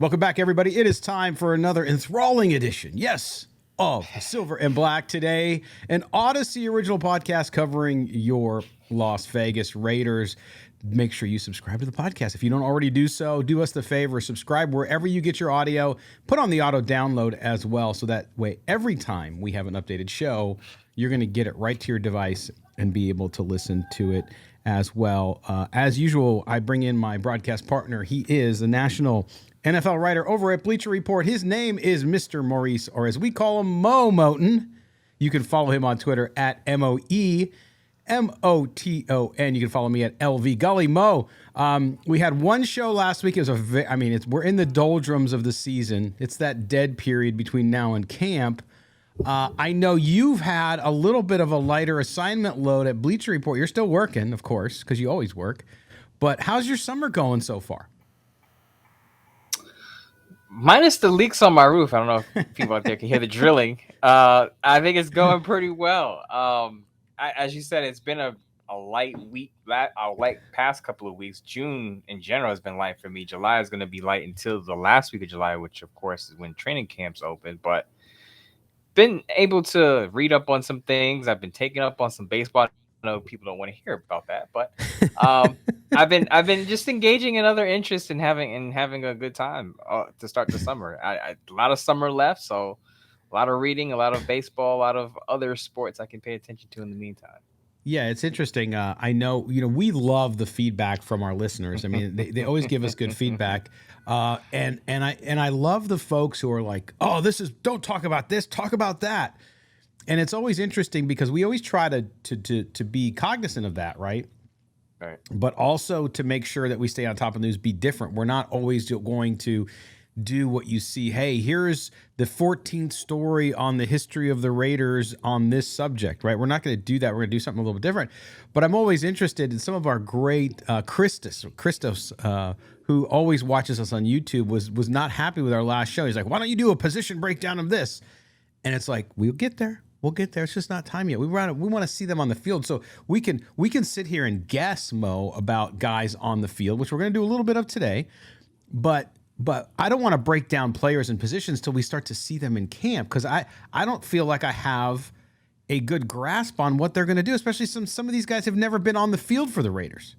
Welcome back, everybody. It is time for another enthralling edition, yes, of Silver and Black today, an Odyssey original podcast covering your Las Vegas Raiders. Make sure you subscribe to the podcast. If you don't already do so, do us the favor, subscribe wherever you get your audio, put on the auto download as well, so that way every time we have an updated show, you're going to get it right to your device and be able to listen to it as well. As usual, I bring in my broadcast partner. He is the national NFL writer over at Bleacher Report. His name is Mr. Maurice, or as we call him, Moe Moton. You can follow him on Twitter at MoeMoton. You can follow me at LV Gully. Mo, we had one show last week. It was we're in the doldrums of the season. It's that dead period between now and camp. I know you've had a little bit of a lighter assignment load at Bleacher Report. You're still working, of course, because you always work. But how's your summer going so far? Minus the leaks on my roof. I don't know if people out there can hear the drilling. I think it's going pretty well. As you said, it's been a light week, a light past couple of weeks. June in general has been light for me. July is going to be light until the last week of July, which of course is when training camps open. But been able to read up on some things. I've been taking up on some baseball. I know people don't want to hear about that, but I've been just engaging in other interests and having a good time to start the summer. A lot of summer left, so a lot of reading, a lot of baseball, a lot of other sports I can pay attention to in the meantime. Yeah, it's interesting. I know, we love the feedback from our listeners. I mean, they always give us good feedback. And I love the folks who are like, oh, don't talk about this, talk about that. And it's always interesting because we always try to be cognizant of that, right? Right. But also to make sure that we stay on top of news, be different. We're not always going to do what you see. Hey, here's the 14th story on the history of the Raiders on this subject, right? We're not going to do that. We're going to do something a little bit different. But I'm always interested in some of our great Christos, who always watches us on YouTube, was not happy with our last show. He's like, why don't you do a position breakdown of this? And it's like, we'll get there. We'll get there. It's just not time yet. We want to see them on the field, so we can sit here and guess, Mo, about guys on the field, which we're going to do a little bit of today. But I don't want to break down players and positions till we start to see them in camp, because I don't feel like I have a good grasp on what they're going to do, especially some of these guys have never been on the field for the Raiders.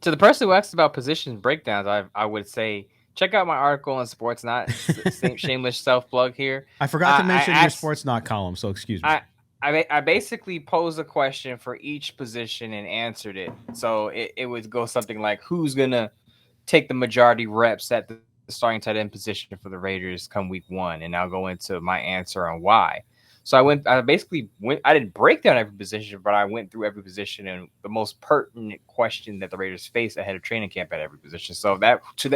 To the person who asked about position breakdowns, I would say, check out my article on Sports Not. Shameless self-plug here. I forgot to mention your Sports Not column, so excuse me. I basically posed a question for each position and answered it. So it would go something like, who's going to take the majority reps at the starting tight end position for the Raiders come week one? And I'll go into my answer on why. So I didn't break down every position, but I went through every position and the most pertinent question that the Raiders face ahead of training camp at every position. So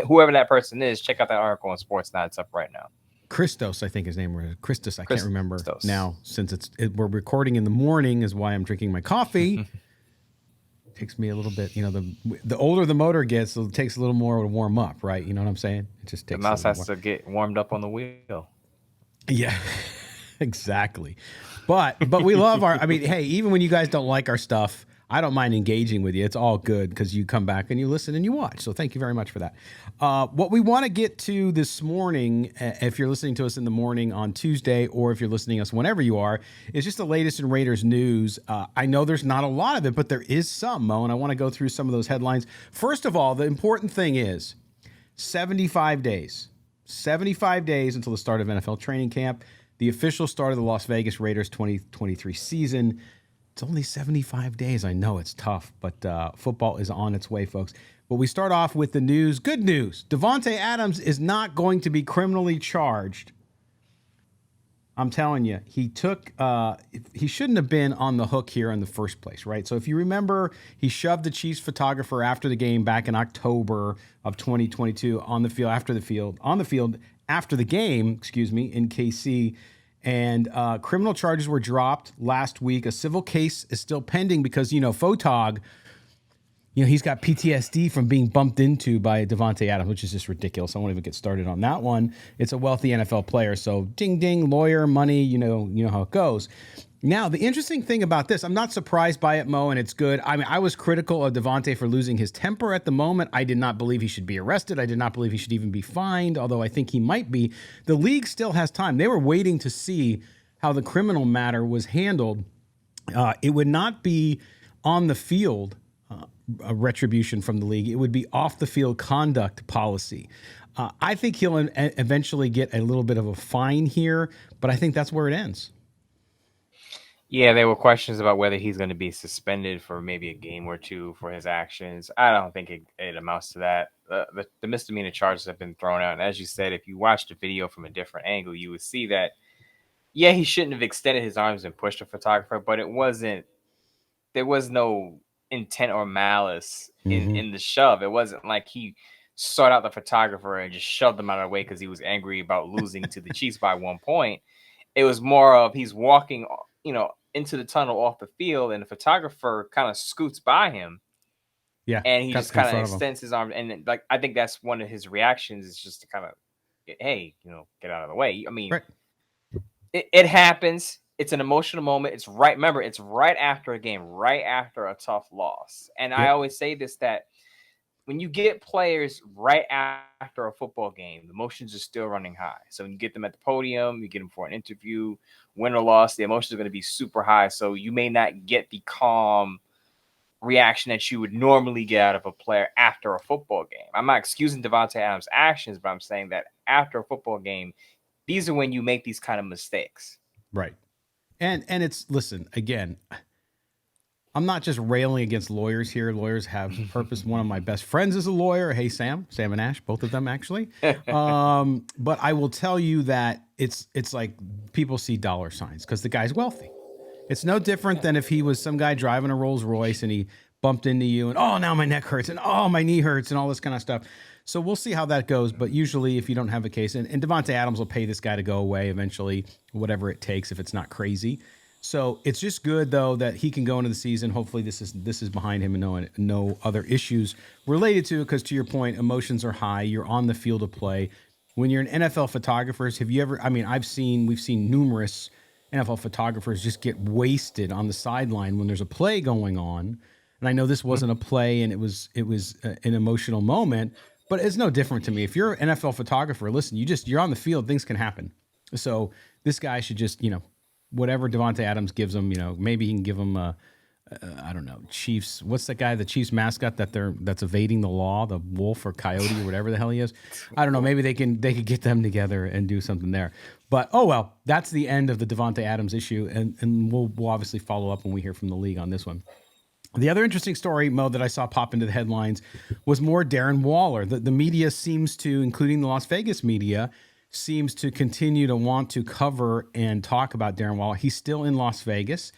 whoever that person is, check out that article on Sportsnet. It's up right now. Christos, I think his name was Christos. Can't remember now, since we're recording in the morning is why I'm drinking my coffee. Takes me a little bit, the older the motor gets, it takes a little more to warm up, right? You know what I'm saying? It just takes the mouse has to get warmed up on the wheel. Yeah. Exactly. But we love hey, even when you guys don't like our stuff, I don't mind engaging with you. It's all good because you come back and you listen and you watch. So thank you very much for that. What we want to get to this morning, if you're listening to us in the morning on Tuesday, or if you're listening to us whenever you are, is just the latest in Raiders news. I know there's not a lot of it, but there is some, Mo, and I want to go through some of those headlines. First of all, the important thing is 75 days. 75 days until the start of NFL training camp. The official start of the Las Vegas Raiders 2023 season. It's only 75 days. I know it's tough, but football is on its way, folks. But we start off with the news. Good news. Davante Adams is not going to be criminally charged. I'm telling you, he shouldn't have been on the hook here in the first place, right? So if you remember, he shoved the Chiefs photographer after the game back in October of 2022 on the field after the game, in KC, and criminal charges were dropped last week. A civil case is still pending because, Photog, he's got PTSD from being bumped into by Davante Adams, which is just ridiculous. I won't even get started on that one. It's a wealthy NFL player, so ding, ding, lawyer, money, you know how it goes. Now, the interesting thing about this, I'm not surprised by it, Mo, and it's good. I mean, I was critical of Davante for losing his temper at the moment. I did not believe he should be arrested. I did not believe he should even be fined, although I think he might be. The league still has time. They were waiting to see how the criminal matter was handled. It would not be on the field a retribution from the league. It would be off the field conduct policy. I think he'll eventually get a little bit of a fine here, but I think that's where it ends. Yeah, there were questions about whether he's going to be suspended for maybe a game or two for his actions. I don't think it amounts to that. The misdemeanor charges have been thrown out. And as you said, if you watched the video from a different angle, you would see that, yeah, he shouldn't have extended his arms and pushed a photographer, but there was no intent or malice in the shove. It wasn't like he sought out the photographer and just shoved him out of the way because he was angry about losing to the Chiefs by 1 point. It was more of he's walking, into the tunnel off the field, and the photographer kind of scoots by him. Yeah, and he just kind of extends his arm, and like I think that's one of his reactions is just to kind of, hey, get out of the way. I mean, right. it happens. It's an emotional moment. It's right. Remember, it's right after a game, right after a tough loss. And I always say this, that when you get players right after a football game, the emotions are still running high. So when you get them at the podium, you get them for an interview, win or loss, the emotions are going to be super high. So you may not get the calm reaction that you would normally get out of a player after a football game. I'm not excusing Davante Adams' actions, but I'm saying that after a football game, these are when you make these kind of mistakes. Right. And it's, listen, again, I'm not just railing against lawyers here. Lawyers have purpose. One of my best friends is a lawyer. Hey, Sam and Ash, both of them actually. But I will tell you that it's like people see dollar signs because the guy's wealthy. It's no different than if he was some guy driving a Rolls Royce and he bumped into you and, oh, now my neck hurts and, oh, my knee hurts and all this kind of stuff. So we'll see how that goes. But usually if you don't have a case, and Davante Adams will pay this guy to go away eventually, whatever it takes, if it's not crazy. So it's just good, though, that he can go into the season. Hopefully this is behind him and no other issues related to it, because to your point, emotions are high. You're on the field of play. When you're an NFL photographer, have you ever – I mean, we've seen numerous NFL photographers just get wasted on the sideline when there's a play going on. And I know this wasn't a play and it was an emotional moment, but it's no different to me. If you're an NFL photographer, listen, you're on the field, things can happen. So this guy should just, whatever Davante Adams gives him, maybe he can give him I don't know, Chiefs. What's that guy, the Chiefs mascot that's evading the law, the wolf or coyote or whatever the hell he is? I don't know. Maybe they could get them together and do something there. But oh well, that's the end of the Davante Adams issue, and we'll obviously follow up when we hear from the league on this one. The other interesting story, Mo, that I saw pop into the headlines was more Darren Waller. The media seems to, including the Las Vegas media, seems to continue to want to cover and talk about Darren Waller. He's still in Las Vegas.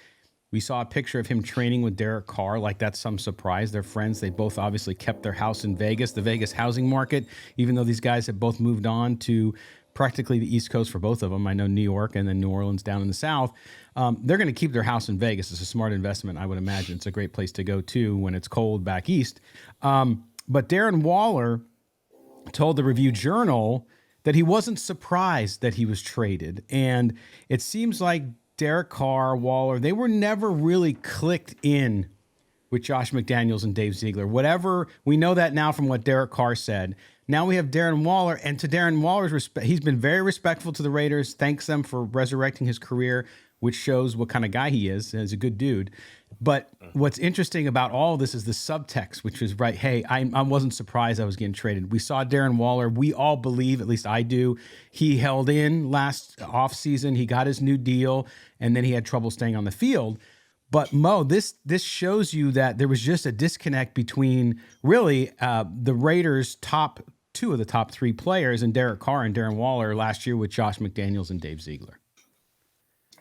We saw a picture of him training with Derek Carr, like that's some surprise. They're friends. They both obviously kept their house in Vegas, the Vegas housing market, even though these guys have both moved on to practically the East Coast for both of them. I know New York and then New Orleans down in the South. They're going to keep their house in Vegas. It's a smart investment, I would imagine. It's a great place to go to when it's cold back east. But Darren Waller told the Review Journal that he wasn't surprised that he was traded. And it seems like Derek Carr, Waller, they were never really clicked in with Josh McDaniels and Dave Ziegler. Whatever, we know that now from what Derek Carr said. Now we have Darren Waller, and to Darren Waller's respect, he's been very respectful to the Raiders, thanks them for resurrecting his career, which shows what kind of guy he is. He's a good dude. But what's interesting about all of this is the subtext, which is, right, hey, I wasn't surprised I was getting traded. We saw Darren Waller. We all believe, at least I do, he held in last offseason. He got his new deal, and then he had trouble staying on the field. But, Mo, this shows you that there was just a disconnect between, really, the Raiders' two of the top three players, and Derek Carr and Darren Waller last year with Josh McDaniels and Dave Ziegler.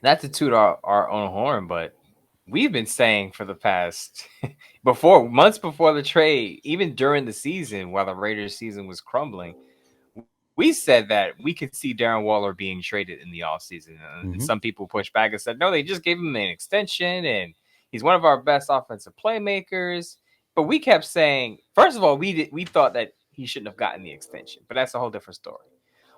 Not to toot our own horn, but we've been saying for the past months before the trade, even during the season, while the Raiders season was crumbling, we said that we could see Darren Waller being traded in the offseason. And some people pushed back and said, no, they just gave him an extension and he's one of our best offensive playmakers. But we kept saying, first of all, we thought that he shouldn't have gotten the extension, but that's a whole different story.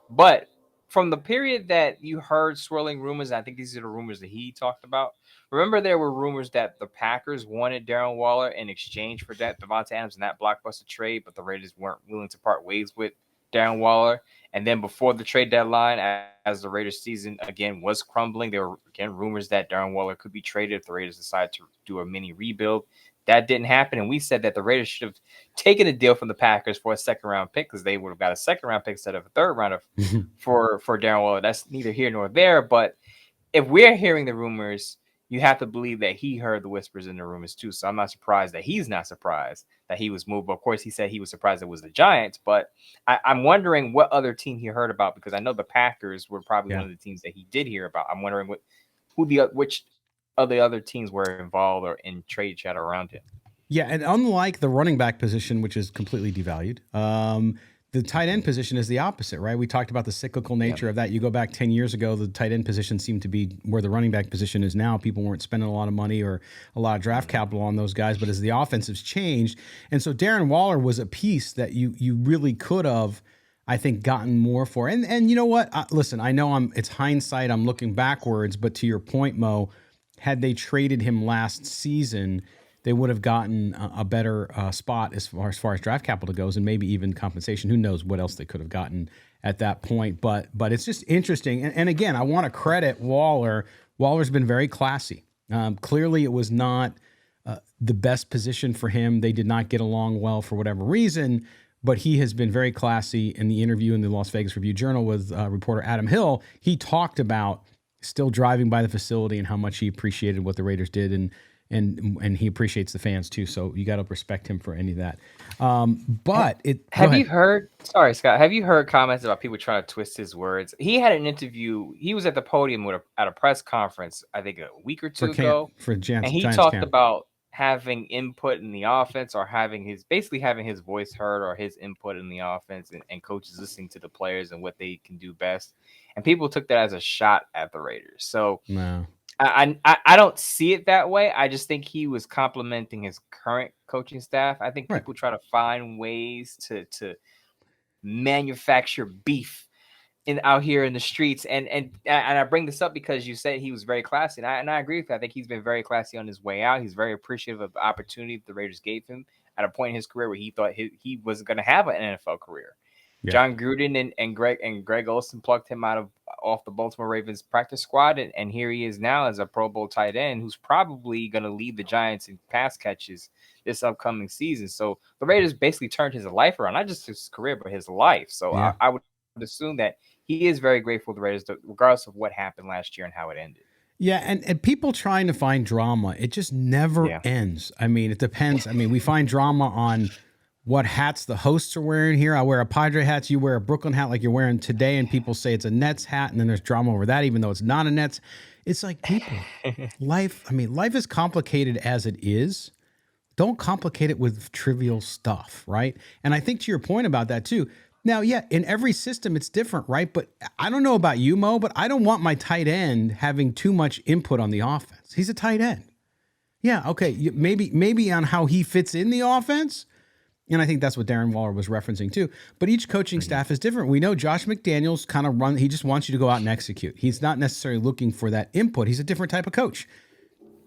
But from the period that you heard swirling rumors, I think these are the rumors that he talked about. Remember, there were rumors that the Packers wanted Darren Waller in exchange for that Davante Adams and that blockbuster trade, but the Raiders weren't willing to part ways with Darren Waller. And then before the trade deadline, as the Raiders season again was crumbling, there were again rumors that Darren Waller could be traded if the Raiders decided to do a mini rebuild. That didn't happen, and we said that the Raiders should have taken a deal from the Packers for a second round pick because they would have got a second round pick instead of a third round for Darren Waller. That's neither here nor there. But if we're hearing the rumors, you have to believe that he heard the whispers in the rumors too. So I'm not surprised that he's not surprised that he was moved. But of course, he said he was surprised it was the Giants. But I'm wondering what other team he heard about, because I know the Packers were probably one of the teams that he did hear about. I'm wondering which of the other teams were involved or in trade chat around him. Yeah, and unlike the running back position, which is completely devalued, the tight end position is the opposite, right? We talked about the cyclical nature of that. You go back 10 years ago, the tight end position seemed to be where the running back position is now. People weren't spending a lot of money or a lot of draft capital on those guys, but as the offensives changed, and so Darren Waller was a piece that you really could have, I think, gotten more for. And you know what? Listen, I know it's hindsight. I'm looking backwards, but to your point, Mo, had they traded him last season, they would have gotten a better spot as far as draft capital goes, and maybe even compensation. Who knows what else they could have gotten at that point? But it's just interesting. And again, I want to credit Waller. Waller's been very classy. Clearly, it was not the best position for him. They did not get along well for whatever reason. But he has been very classy. In the interview in the Las Vegas Review-Journal with reporter Adam Hill, he talked about still driving by the facility and how much he appreciated what the Raiders did, and he appreciates the fans too. So you got to respect him for any of that. Have you heard? Sorry, Scott. Have you heard comments about people trying to twist his words? He had an interview. He was at the podium at a press conference, I think a week or two ago, and he talked about having input in the offense, or having his voice heard, or his input in the offense, and coaches listening to the players and what they can do best. And people took that as a shot at the Raiders. So no. I don't see it that way. I just think he was complimenting his current coaching staff. I think people try to find ways to manufacture beef out here in the streets. And I bring this up because you said he was very classy, and I agree with that. I think he's been very classy on his way out. He's very appreciative of the opportunity the Raiders gave him at a point in his career where he thought he wasn't going to have an NFL career. Yeah. John Gruden and Greg Olsen plucked him off the Baltimore Ravens practice squad, and here he is now as a Pro Bowl tight end who's probably going to lead the Giants in pass catches this upcoming season. So the Raiders basically turned his life around, not just his career, but his life. So yeah. I would assume that he is very grateful to the Raiders, regardless of what happened last year and how it ended. Yeah, and people trying to find drama, it just never ends. I mean, it depends. I mean, we find drama on what hats the hosts are wearing here. I wear a Padre hat. You wear a Brooklyn hat like you're wearing today, and people say it's a Nets hat, and then there's drama over that, even though it's not a Nets. It's like, people, life is complicated as it is. Don't complicate it with trivial stuff, right? And I think to your point about that too. Now, yeah, in every system it's different, right? But I don't know about you, Mo, but I don't want my tight end having too much input on the offense. He's a tight end. Yeah, okay, maybe on how he fits in the offense. And I think that's what Darren Waller was referencing too. But each coaching staff is different. We know Josh McDaniels he just wants you to go out and execute. He's not necessarily looking for that input. He's a different type of coach.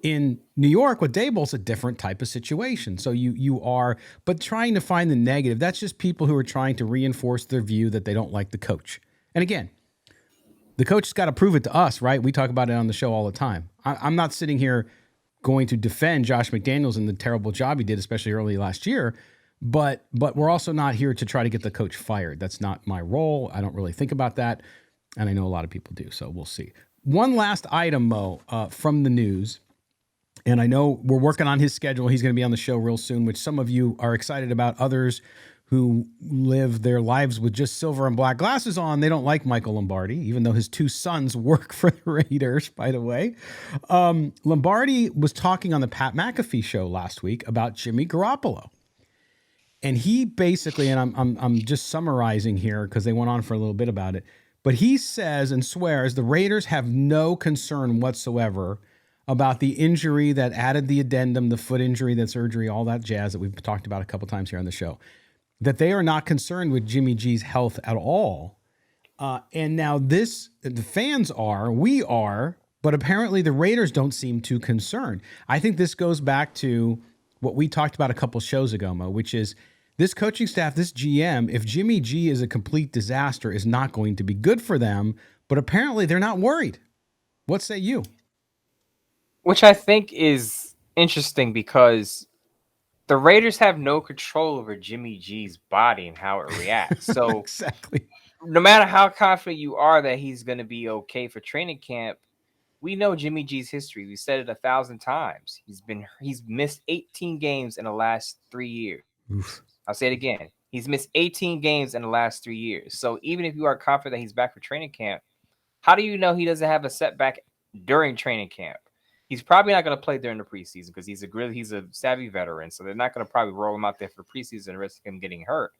In New York with Daboll's a different type of situation. So you are, but trying to find the negative, that's just people who are trying to reinforce their view that they don't like the coach. And again, the coach has got to prove it to us, right? We talk about it on the show all the time. I'm not sitting here going to defend Josh McDaniels and the terrible job he did, especially early last year. But we're also not here to try to get the coach fired. That's not my role. I don't really think about that. And I know a lot of people do, so we'll see. One last item, Mo, from the news. And I know we're working on his schedule. He's going to be on the show real soon, which some of you are excited about. Others who live their lives with just silver and black glasses on, they don't like Michael Lombardi, even though his two sons work for the Raiders, by the way. Lombardi was talking on the Pat McAfee show last week about Jimmy Garoppolo. And he basically, and I'm just summarizing here because they went on for a little bit about it, but he says and swears the Raiders have no concern whatsoever about the injury that added the addendum, the foot injury, that surgery, all that jazz that we've talked about a couple times here on the show, that they are not concerned with Jimmy G's health at all. And now the fans are, we are, but apparently the Raiders don't seem too concerned. I think this goes back to what we talked about a couple shows ago, Mo, which is this coaching staff, this GM, if Jimmy G is a complete disaster, is not going to be good for them. But apparently they're not worried. What say you? Which I think is interesting because the Raiders have no control over Jimmy G's body and how it reacts. So exactly. No matter how confident you are that he's going to be okay for training camp, we know Jimmy G's history. We said it 1,000 times. He's missed 18 games in the last 3 years. Oof. I'll say it again. He's missed 18 games in the last 3 years. So even if you are confident that he's back for training camp, how do you know he doesn't have a setback during training camp? He's probably not going to play during the preseason because he's a savvy veteran. So they're not going to probably roll him out there for preseason and risk him getting hurt.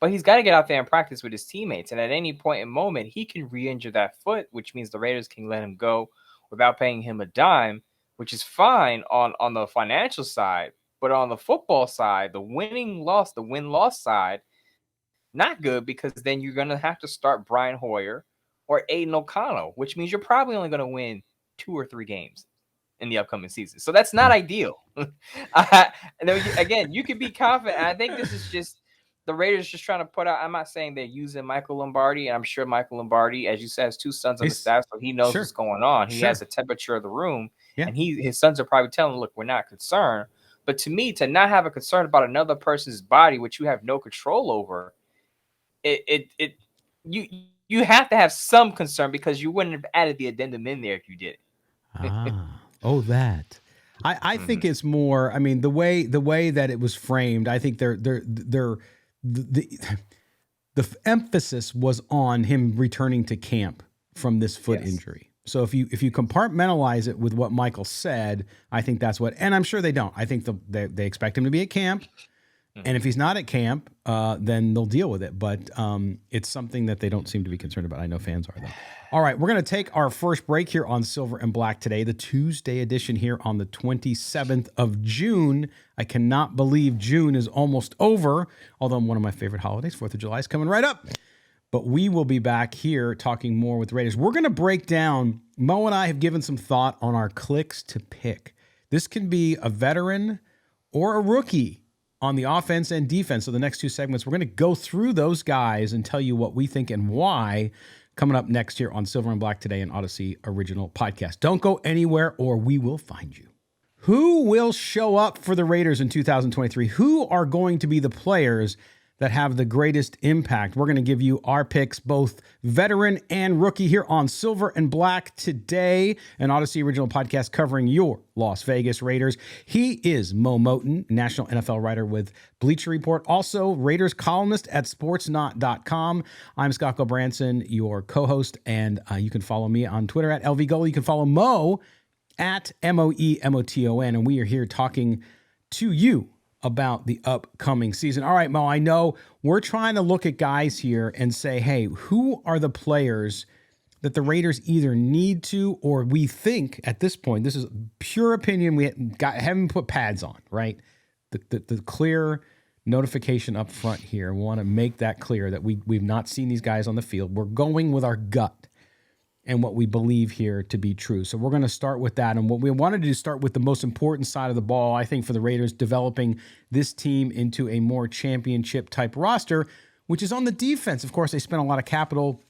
But he's got to get out there and practice with his teammates. And at any point in moment, he can re-injure that foot, which means the Raiders can let him go without paying him a dime, which is fine on the financial side. But on the football side, the win-loss side, not good, because then you're going to have to start Brian Hoyer or Aiden O'Connell, which means you're probably only going to win 2 or 3 games in the upcoming season. So that's not ideal. And then, again, you can be confident. And I think this is just the Raiders just trying to put out. I'm not saying they're using Michael Lombardi, and I'm sure Michael Lombardi, as you said, has 2 sons on the staff, so he knows what's going on. He has the temperature of the room, and his sons are probably telling him, look, we're not concerned. But to me, to not have a concern about another person's body, which you have no control over, you have to have some concern, because you wouldn't have added the addendum in there if you did. That. I think it's more. I mean, the way that it was framed, I think the emphasis was on him returning to camp from this foot injury. So if you compartmentalize it with what Michael said, I think that's what. And I'm sure they don't. I think they expect him to be at camp, and if he's not at camp, then they'll deal with it. But it's something that they don't seem to be concerned about. I know fans are, though. All right, we're going to take our first break here on Silver and Black today, the Tuesday edition here on the 27th of June. I cannot believe June is almost over, although one of my favorite holidays, 4th of July, is coming right up. But we will be back here talking more with Raiders. We're going to break down, Mo and I have given some thought on our clicks to pick. This can be a veteran or a rookie on the offense and defense. So the next 2 segments, we're going to go through those guys and tell you what we think and why, coming up next here on Silver and Black Today, an Odyssey original podcast. Don't go anywhere or we will find you. Who will show up for the Raiders in 2023? Who are going to be the players that have the greatest impact? We're going to give you our picks, both veteran and rookie, here on Silver and Black Today, an Odyssey original podcast covering your Las Vegas Raiders. He is Moe Moton, national NFL writer with Bleacher Report, also Raiders columnist at sportsnot.com. I'm Scott Gulbransen, your co-host, and you can follow me on Twitter at LVGoal. You can follow Mo at MOEMOTON, and we are here talking to you about the upcoming season. All right, Mo, I know we're trying to look at guys here and say, hey, who are the players that the Raiders either need to, or we think at this point, this is pure opinion, haven't put pads on, right? The clear notification up front here. We want to make that clear that we've not seen these guys on the field. We're going with our gut and what we believe here to be true. So we're going to start with that. And what we wanted to do is start with the most important side of the ball, I think, for the Raiders, developing this team into a more championship-type roster, which is on the defense. Of course, they spent a lot of capital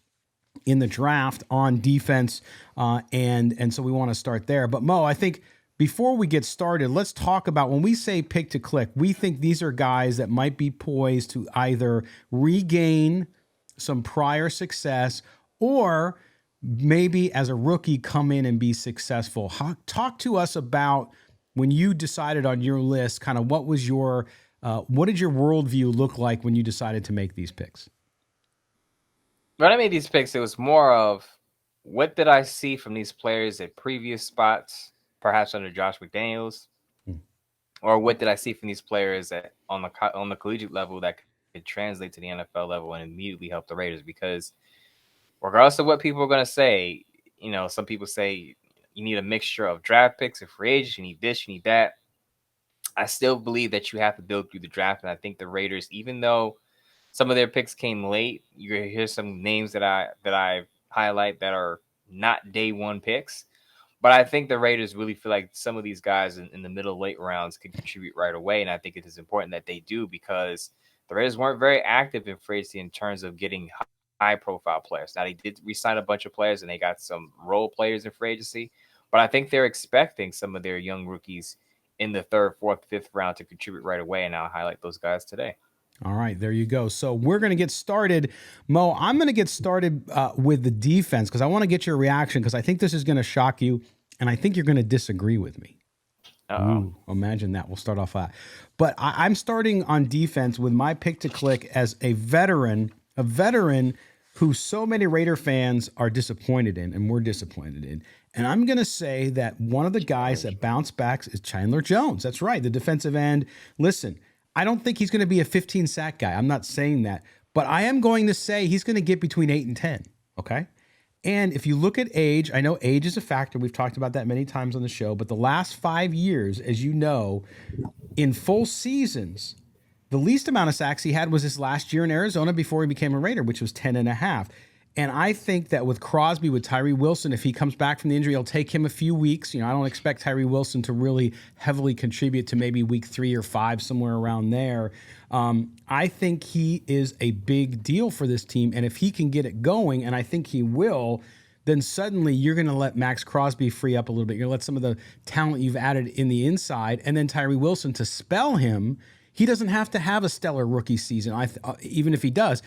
in the draft on defense, and so we want to start there. But, Mo, I think before we get started, let's talk about, when we say pick to click, we think these are guys that might be poised to either regain some prior success or maybe as a rookie come in and be successful. Talk to us about when you decided on your list, kind of what did your worldview look like when you decided to make these picks? When I made these picks, it was more of what did I see from these players at previous spots, perhaps under Josh McDaniels, or what did I see from these players on the collegiate level that could translate to the NFL level and immediately help the Raiders? Because regardless of what people are going to say, some people say you need a mixture of draft picks and free agents. You need this, you need that. I still believe that you have to build through the draft. And I think the Raiders, even though Some of their picks came late. You hear some names that I highlight that are not day one picks. But I think the Raiders really feel like some of these guys in the middle late rounds could contribute right away, and I think it is important that they do because the Raiders weren't very active in free agency in terms of getting high profile players. Now they did re-sign a bunch of players and they got some role players in free agency, but I think they're expecting some of their young rookies in the third, fourth, fifth round to contribute right away, and I'll highlight those guys today. All right, there you go. So we're going to get started. Mo, I'm going to get started with the defense because I want to get your reaction because I think this is going to shock you, and I think you're going to disagree with me. Ooh, imagine that. We'll start off that. But I'm starting on defense with my pick to click as a veteran who so many Raider fans are disappointed in, and we're disappointed in. And I'm going to say that one of the guys that bounced back is Chandler Jones. That's right, the defensive end. Listen, I don't think he's going to be a 15 sack guy. I'm not saying that. But I am going to say he's going to get between 8 and 10, okay? And if you look at age, I know age is a factor. We've talked about that many times on the show. But the last 5 years, as you know, in full seasons, the least amount of sacks he had was his last year in Arizona before he became a Raider, which was 10 and a half. And I think that with Crosby, with Tyree Wilson, if he comes back from the injury, it'll take him a few weeks. I don't expect Tyree Wilson to really heavily contribute to maybe week 3 or 5, somewhere around there. I think he is a big deal for this team. And if he can get it going, and I think he will, then suddenly you're going to let Max Crosby free up a little bit. You're going to let some of the talent you've added in the inside, and then Tyree Wilson to spell him. He doesn't have to have a stellar rookie season. Even if he does,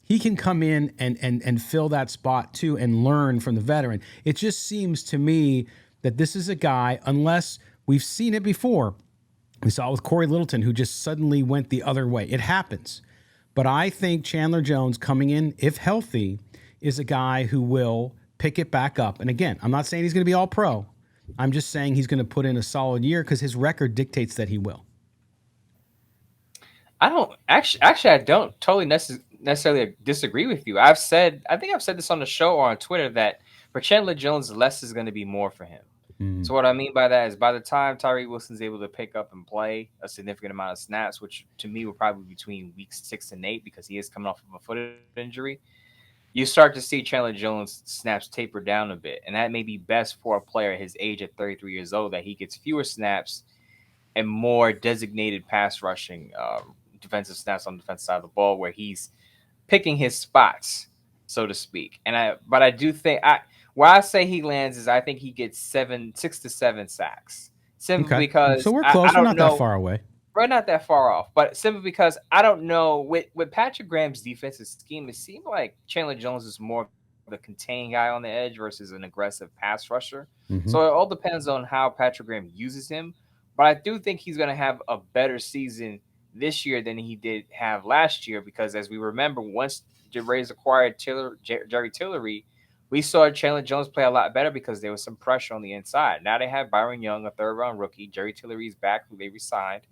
he can come in and fill that spot too and learn from the veteran. It just seems to me that this is a guy, unless we've seen it before. We saw it with Corey Littleton, who just suddenly went the other way. It happens. But I think Chandler Jones coming in, if healthy, is a guy who will pick it back up. And again, I'm not saying he's going to be all pro. I'm just saying he's going to put in a solid year because his record dictates that he will. I don't I don't totally necessarily disagree with you. I think I've said this on the show or on Twitter that for Chandler Jones, less is going to be more for him. Mm. So what I mean by that is by the time Tyree Wilson's able to pick up and play a significant amount of snaps, which to me will probably be between weeks 6 and 8 because he is coming off of a foot injury, you start to see Chandler Jones' snaps taper down a bit. And that may be best for a player at his age at 33 years old, that he gets fewer snaps and more designated pass rushing defensive snaps on the defensive side of the ball where he's picking his spots, so to speak. But I do think where I say he lands is I think he gets 6 to 7 sacks. Simply because so we're close. We're not that far away. We're not that far off. But simply because I don't know with Patrick Graham's defensive scheme, it seemed like Chandler Jones is more of the contained guy on the edge versus an aggressive pass rusher. Mm-hmm. So it all depends on how Patrick Graham uses him. But I do think he's going to have a better season this year than he did have last year because, as we remember, once the Raiders acquired Jerry Tillery, we saw Chandler Jones play a lot better because there was some pressure on the inside. Now they have Byron Young, a third-round rookie. Jerry Tillery's back, who they re-signed.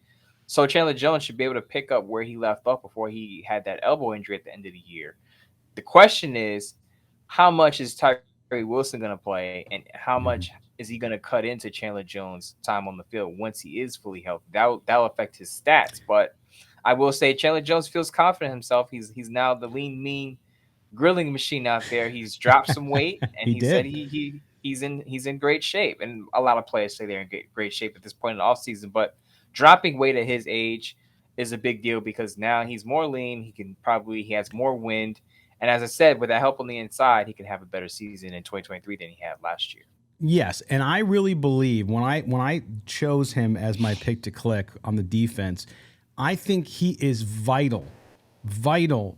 So Chandler Jones should be able to pick up where he left off before he had that elbow injury at the end of the year. The question is, how much is Tyree Wilson going to play, and how much is he going to cut into Chandler Jones' time on the field once he is fully healthy? That'll affect his stats. But I will say Chandler Jones feels confident in himself. He's now the lean, mean grilling machine out there. He's dropped some weight, and he said he's in great shape. And a lot of players say they're in great shape at this point in the offseason. But dropping weight at his age is a big deal because now he's more lean. He has more wind. And as I said, with that help on the inside, he can have a better season in 2023 than he had last year. Yes, and I really believe when I chose him as my pick to click on the defense, I think he is vital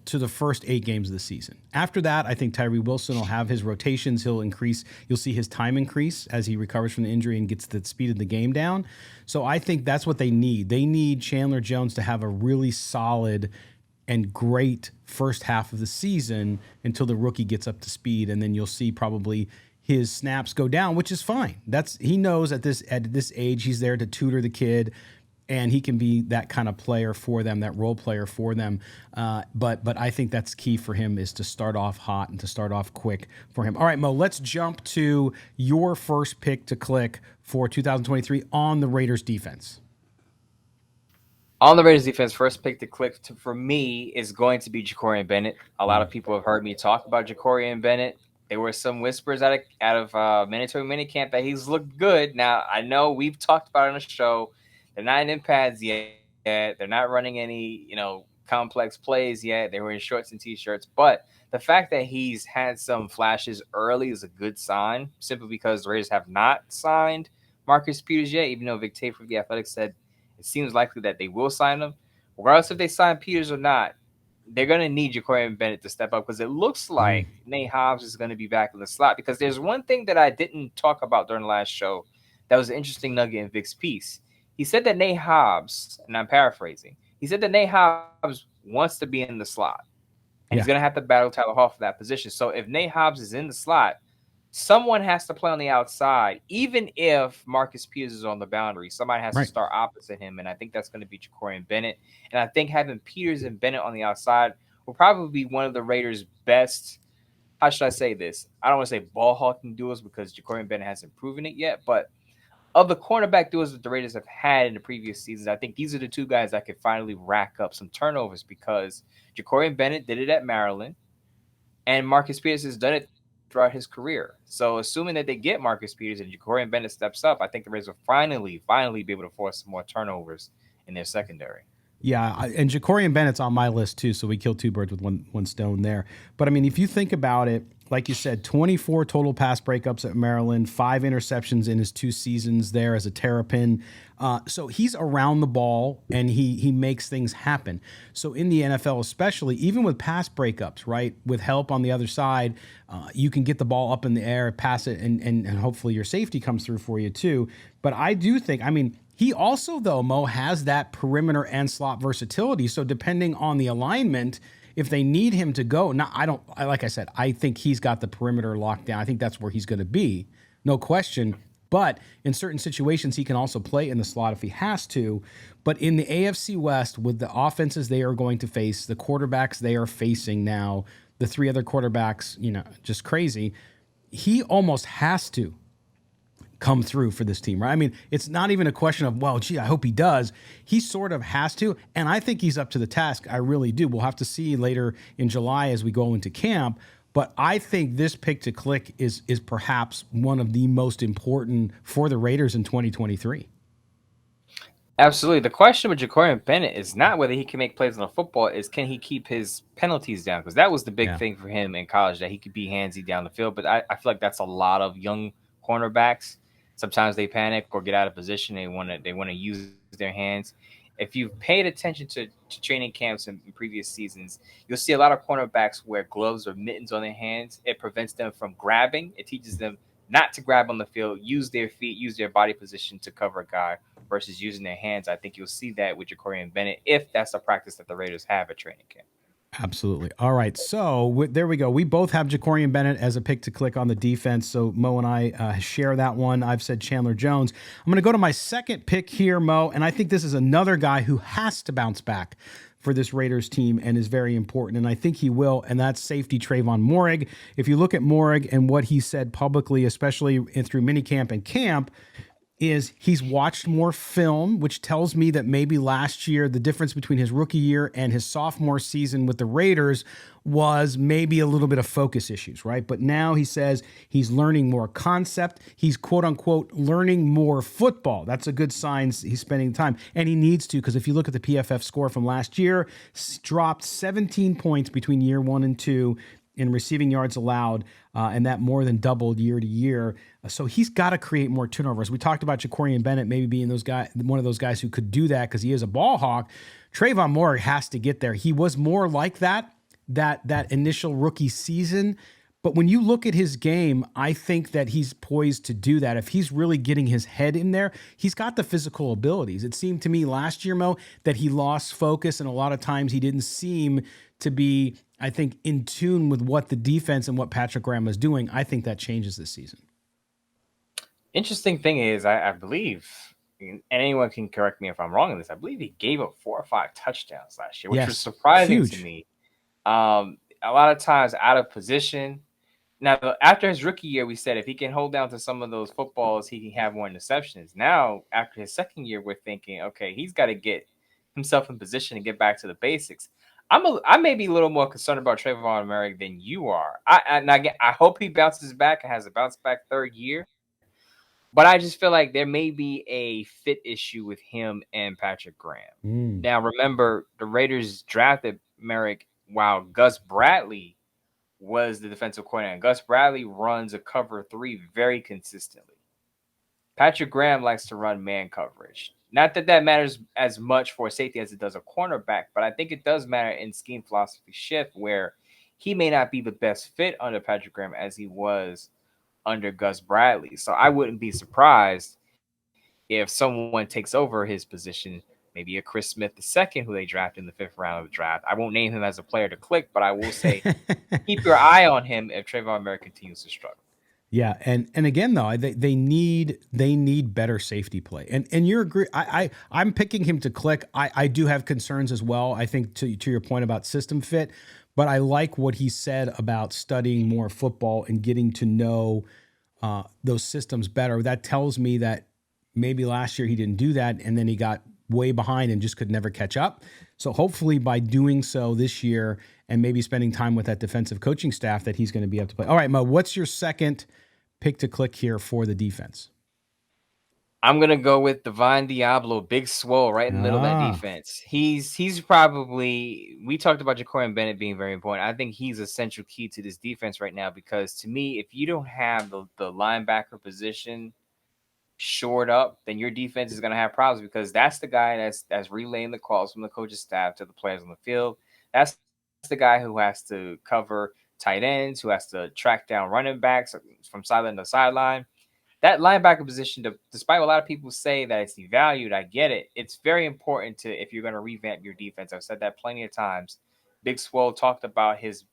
to the first 8 games of the season. After that, I think Tyree Wilson will have his rotations. He'll increase. You'll see his time increase as he recovers from the injury and gets the speed of the game down. So I think that's what they need. They need Chandler Jones to have a really solid and great first half of the season until the rookie gets up to speed, and then you'll see probably his snaps go down, which is fine. He knows at this age he's there to tutor the kid, and he can be that kind of player for them, that role player for them. But I think that's key for him is to start off hot and to start off quick for him. All right, Mo, let's jump to your first pick to click for 2023 on the Raiders defense. On the Raiders defense, first pick to click for me is going to be Jacorian Bennett. A lot of people have heard me talk about Jacorian Bennett. There were some whispers out of mandatory minicamp that he's looked good. Now I know we've talked about it on the show. They're not in pads yet. They're not running any complex plays yet. They were in shorts and t-shirts, but the fact that he's had some flashes early is a good sign. Simply because the Raiders have not signed Marcus Peters yet, even though Vic Tate from the Athletics said it seems likely that they will sign him. Regardless if they sign Peters or not, they're going to need Jacorian Bennett to step up because it looks like Nate Hobbs is going to be back in the slot. Because there's one thing that I didn't talk about during the last show that was an interesting nugget in Vic's piece. He said that Nate Hobbs, and I'm paraphrasing, he said that Nate Hobbs wants to be in the slot. And he's going to have to battle Tyler Hall for that position. So if Nate Hobbs is in the slot, someone has to play on the outside, even if Marcus Peters is on the boundary. Somebody has to start opposite him, and I think that's going to be Jacorian Bennett. And I think having Peters and Bennett on the outside will probably be one of the Raiders' best, how should I say this? I don't want to say ball hawking duels because Jacorian Bennett hasn't proven it yet, but of the cornerback duels that the Raiders have had in the previous seasons, I think these are the two guys that could finally rack up some turnovers because Jacorian Bennett did it at Maryland, and Marcus Peters has done it throughout his career. So assuming that they get Marcus Peters and Jacorian Bennett steps up, I think the Raiders will finally be able to force some more turnovers in their secondary. Yeah, and Jacorian Bennett's on my list too, so we killed two birds with one stone there. But I mean, if you think about it, like you said, 24 total pass breakups at Maryland, 5 interceptions in his 2 seasons there as a Terrapin. So he's around the ball and he makes things happen. So in the NFL especially, even with pass breakups, right, with help on the other side, you can get the ball up in the air, pass it, and hopefully your safety comes through for you too. But I do think, I mean, he also, though, Mo, has that perimeter and slot versatility. So depending on the alignment, if they need him to go, like I said, I think he's got the perimeter locked down. I think that's where he's going to be, no question. But in certain situations, he can also play in the slot if he has to. But in the AFC West, with the offenses they are going to face, the quarterbacks they are facing now, the 3 other quarterbacks, just crazy, he almost has to come through for this team, right? I mean, it's not even a question of, well, gee, I hope he does. He sort of has to, and I think he's up to the task. I really do. We'll have to see later in July as we go into camp, but I think this pick to click is perhaps one of the most important for the Raiders in 2023. Absolutely. The question with Jacorian Bennett is not whether he can make plays on the football, is can he keep his penalties down? Because that was the big thing for him in college, that he could be handsy down the field. But I feel like that's a lot of young cornerbacks. Sometimes they panic or get out of position. They want to use their hands. If you've paid attention to training camps in previous seasons, you'll see a lot of cornerbacks wear gloves or mittens on their hands. It prevents them from grabbing. It teaches them not to grab on the field, use their feet, use their body position to cover a guy versus using their hands. I think you'll see that with Jacorian Bennett if that's a practice that the Raiders have at training camp. Absolutely. All right. So there we go. We both have Jacorian Bennett as a pick to click on the defense. So Mo and I share that one. I've said Chandler Jones. I'm going to go to my second pick here, Mo, and I think this is another guy who has to bounce back for this Raiders team and is very important, and I think he will, and that's safety Trayvon Moehrig. If you look at Moehrig and what he said publicly, especially through minicamp and camp, is he's watched more film, which tells me that maybe last year the difference between his rookie year and his sophomore season with the Raiders was maybe a little bit of focus issues, right? But now he says he's learning more concept. He's quote unquote learning more football. That's a good sign he's spending time. And he needs to, because if you look at the PFF score from last year, dropped 17 points between year 1 and 2 in receiving yards allowed, and that more than doubled year to year. So he's got to create more turnovers. We talked about Jacorian Bennett maybe being one of those guys who could do that because he is a ball hawk. Trayvon Moehrig has to get there. He was more like that initial rookie season. But when you look at his game, I think that he's poised to do that. If he's really getting his head in there, he's got the physical abilities. It seemed to me last year, Mo, that he lost focus, and a lot of times he didn't seem to be, I think, in tune with what the defense and what Patrick Graham was doing. I think that changes this season. Interesting thing is, I believe, and anyone can correct me if I'm wrong in this, I believe he gave up 4 or 5 touchdowns last year, which was surprising to me. A lot of times out of position. Now, after his rookie year, we said if he can hold down to some of those footballs, he can have more interceptions. Now, after his second year, we're thinking, okay, he's got to get himself in position to get back to the basics. I may be a little more concerned about Trayvon Merrick than you are. I hope he bounces back and has a bounce back third year. But I just feel like there may be a fit issue with him and Patrick Graham. Now, remember, the Raiders drafted Merrick while Gus Bradley was the defensive coordinator. Gus Bradley runs a cover 3 very consistently. Patrick Graham likes to run man coverage. Not that that matters as much for a safety as it does a cornerback, but I think it does matter in scheme philosophy shift where he may not be the best fit under Patrick Graham as he was under Gus Bradley. So I wouldn't be surprised if someone takes over his position, maybe a Chris Smith II, who they drafted in the 5th round of the draft. I won't name him as a player to click, but I will say keep your eye on him if Trayvon Merrick continues to struggle. Yeah, and again though, they need better safety play, and you're agree. I'm picking him to click. I do have concerns as well. I think to your point about system fit, but I like what he said about studying more football and getting to know those systems better. That tells me that maybe last year he didn't do that, and then he got way behind and just could never catch up. So hopefully by doing so this year and maybe spending time with that defensive coaching staff, that he's going to be able to play. All right, Mo, what's your second pick to click here for the defense? I'm going to go with Divine Diablo, big swole right in the middle of that defense. He's probably, we talked about Jacorian Bennett being very important. I think he's a central key to this defense right now because to me, if you don't have the linebacker position shored up, then your defense is going to have problems because that's the guy that's relaying the calls from the coach's staff to the players on the field. That's the guy who has to cover tight ends, who has to track down running backs from sideline to sideline. That linebacker position, despite what a lot of people say that it's devalued, I get it. It's very important to, if you're going to revamp your defense. I've said that plenty of times. Big Swole talked about his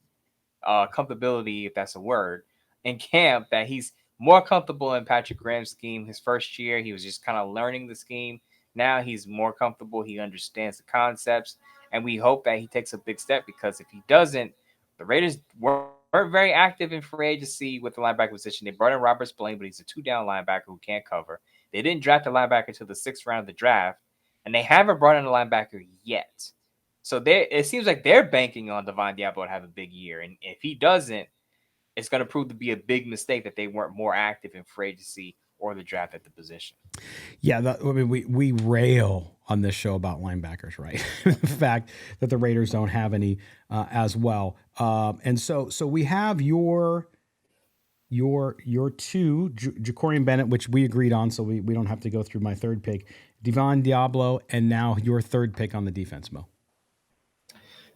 comfortability, if that's a word, in camp, that he's more comfortable in Patrick Graham's scheme. His first year, he was just kind of learning the scheme. Now he's more comfortable. He understands the concepts. And we hope that he takes a big step because if he doesn't, the Raiders weren't very active in free agency with the linebacker position. They brought in Robert Spillane, but he's a 2-down linebacker who can't cover. They didn't draft a linebacker until the 6th round of the draft, and they haven't brought in a linebacker yet. So it seems like they're banking on Divine Diablo to have a big year. And if he doesn't, it's going to prove to be a big mistake that they weren't more active in free agency or the draft at the position. Yeah, I mean, we rail on this show about linebackers, right? The fact that the Raiders don't have any as well, and so we have your two, Jacorian Bennett, which we agreed on, so we don't have to go through my third pick, Divine Diablo, and now your third pick on the defense, Mo.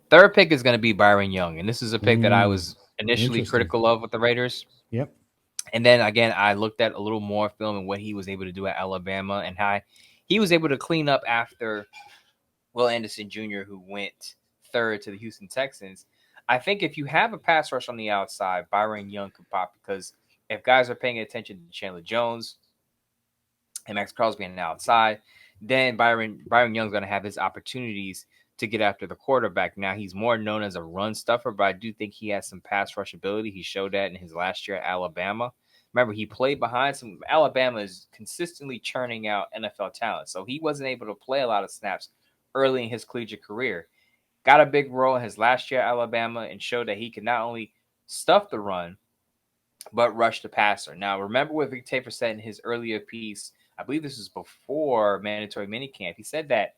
Third pick is going to be Byron Young, and this is a pick that I was initially critical of with the Raiders. Yep. And then again, I looked at a little more film and what he was able to do at Alabama and how he was able to clean up after Will Anderson Jr., who went third to the Houston Texans. I think if you have a pass rush on the outside, Byron Young could pop because if guys are paying attention to Chandler Jones and Max Crosby on the outside, then Byron Young's going to have his opportunities to get after the quarterback. Now, he's more known as a run stuffer, but I do think he has some pass rush ability. He showed that in his last year at Alabama. Remember, he played behind some. Alabama is consistently churning out NFL talent, so he wasn't able to play a lot of snaps early in his collegiate career. Got a big role in his last year at Alabama and showed that he could not only stuff the run, but rush the passer. Now, remember what Vic Tafur said in his earlier piece, I believe this was before mandatory minicamp. He said that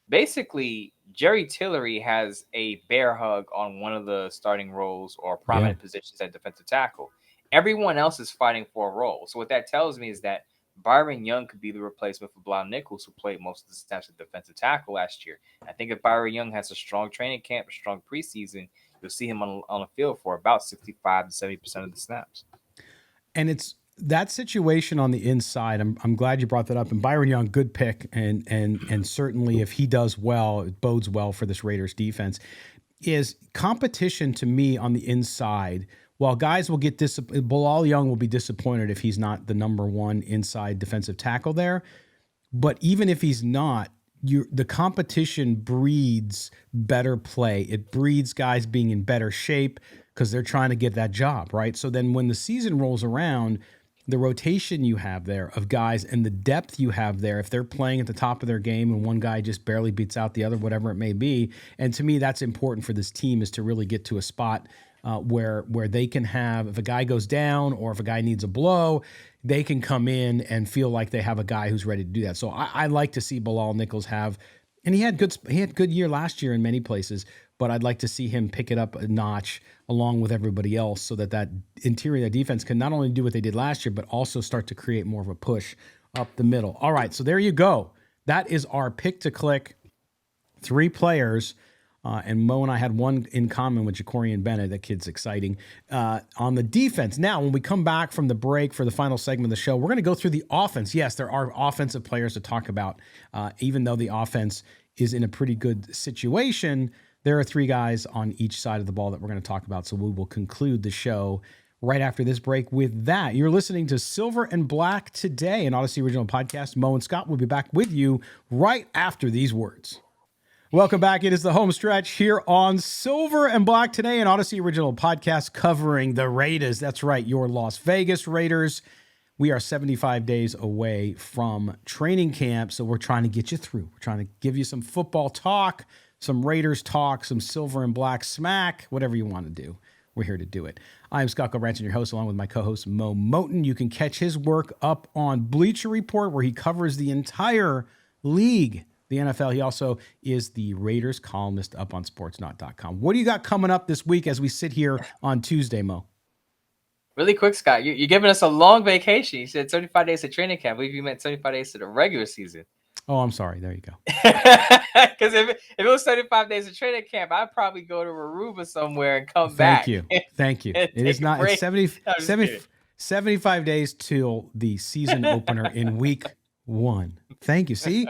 basically Jerry Tillery has a bear hug on one of the starting roles or prominent positions at defensive tackle. Everyone else is fighting for a role. So what that tells me is that Byron Young could be the replacement for Blau Nichols, who played most of the snaps at defensive tackle last year. I think if Byron Young has a strong training camp, a strong preseason, you'll see him on the field for about 65 to 70% of the snaps. And it's that situation on the inside. I'm glad you brought that up. And Byron Young, good pick, and certainly if he does well, it bodes well for this Raiders defense. Is competition to me on the inside. While guys will get Bilal Young will be disappointed if he's not the number one inside defensive tackle there. But even if he's not, the competition breeds better play. It breeds guys being in better shape because they're trying to get that job, right? So then when the season rolls around, the rotation you have there of guys and the depth you have there, if they're playing at the top of their game and one guy just barely beats out the other, whatever it may be. And to me, that's important for this team, is to really get to a spot where they can have, if a guy goes down or if a guy needs a blow, they can come in and feel like they have a guy who's ready to do that. So I like to see Bilal Nichols have, and he had good year last year in many places, but I'd like to see him pick it up a notch along with everybody else, so that interior defense can not only do what they did last year, but also start to create more of a push up the middle. All right, so there you go. That is our pick to click. 3 players, and Mo and I had one in common with Jacorian Bennett. That kid's exciting. On the defense. Now, when we come back from the break for the final segment of the show, we're going to go through the offense. Yes, there are offensive players to talk about, even though the offense is in a pretty good situation. There are 3 guys on each side of the ball that we're going to talk about, so we will conclude the show right after this break with that. You're listening to Silver and Black Today, an Odyssey original podcast. Mo and Scott will be back with you right after these words. Welcome back. It is the home stretch here on Silver and Black Today, an Odyssey original podcast covering the Raiders. That's right, your Las Vegas Raiders. We are 75 days away from training camp, so we're trying to get you through. We're trying to give you some football talk, some Raiders talk, some Silver and Black smack, whatever you want to do. We're here to do it. I am Scott Gulbransen, your host, along with my co-host Moe Moton. You can catch his work up on Bleacher Report, where he covers the entire league, the NFL. He also is the Raiders columnist up on sportsnaut.com. What do you got coming up this week as we sit here on Tuesday, Mo? Really quick, Scott, you're giving us a long vacation. You said 75 days to training camp. I believe you meant 75 days to the regular season. Oh, I'm sorry. There you go. Because if it was 35 days of training camp, I'd probably go to Aruba somewhere and come back. Thank you. It is not. It's 75 days till the season opener in week 1. Thank you. See,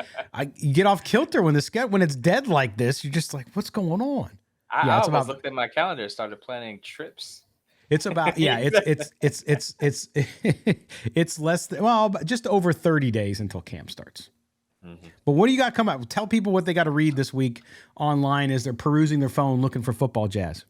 you get off kilter when it's dead like this. You're just like, what's going on? I looked at my calendar and started planning trips. It's about it's less than, just over 30 days until camp starts. Mm-hmm. But what do you got coming up? Tell people what they got to read this week online as they're perusing their phone looking for football jazz.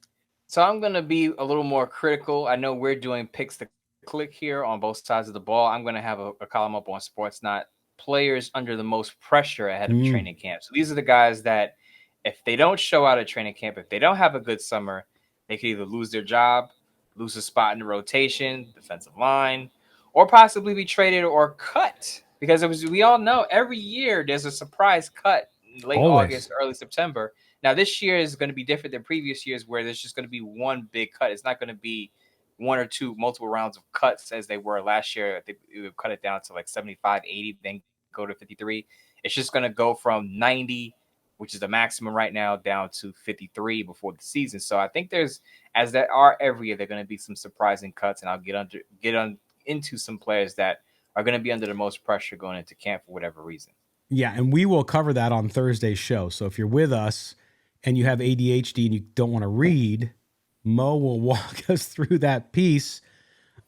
So I'm going to be a little more critical. I know we're doing picks to click here on both sides of the ball. I'm going to have a column up on Sportsnaut, players under the most pressure ahead of training camp. So these are the guys that if they don't show out at training camp, if they don't have a good summer, they could either lose their job, lose a spot in the rotation, defensive line, or possibly be traded or cut. Because we all know every year there's a surprise cut in late August, early September. Now, this year is going to be different than previous years where there's just going to be one big cut. It's not going to be 1 or 2 multiple rounds of cuts as they were last year. They would cut it down to like 75, 80, then go to 53. It's just going to go from 90, which is the maximum right now, down to 53 before the season. So I think as there are every year, there are going to be some surprising cuts, and I'll get into some players that are going to be under the most pressure going into camp for whatever reason. Yeah, and we will cover that on Thursday's show. So if you're with us and you have ADHD and you don't want to read, Mo will walk us through that piece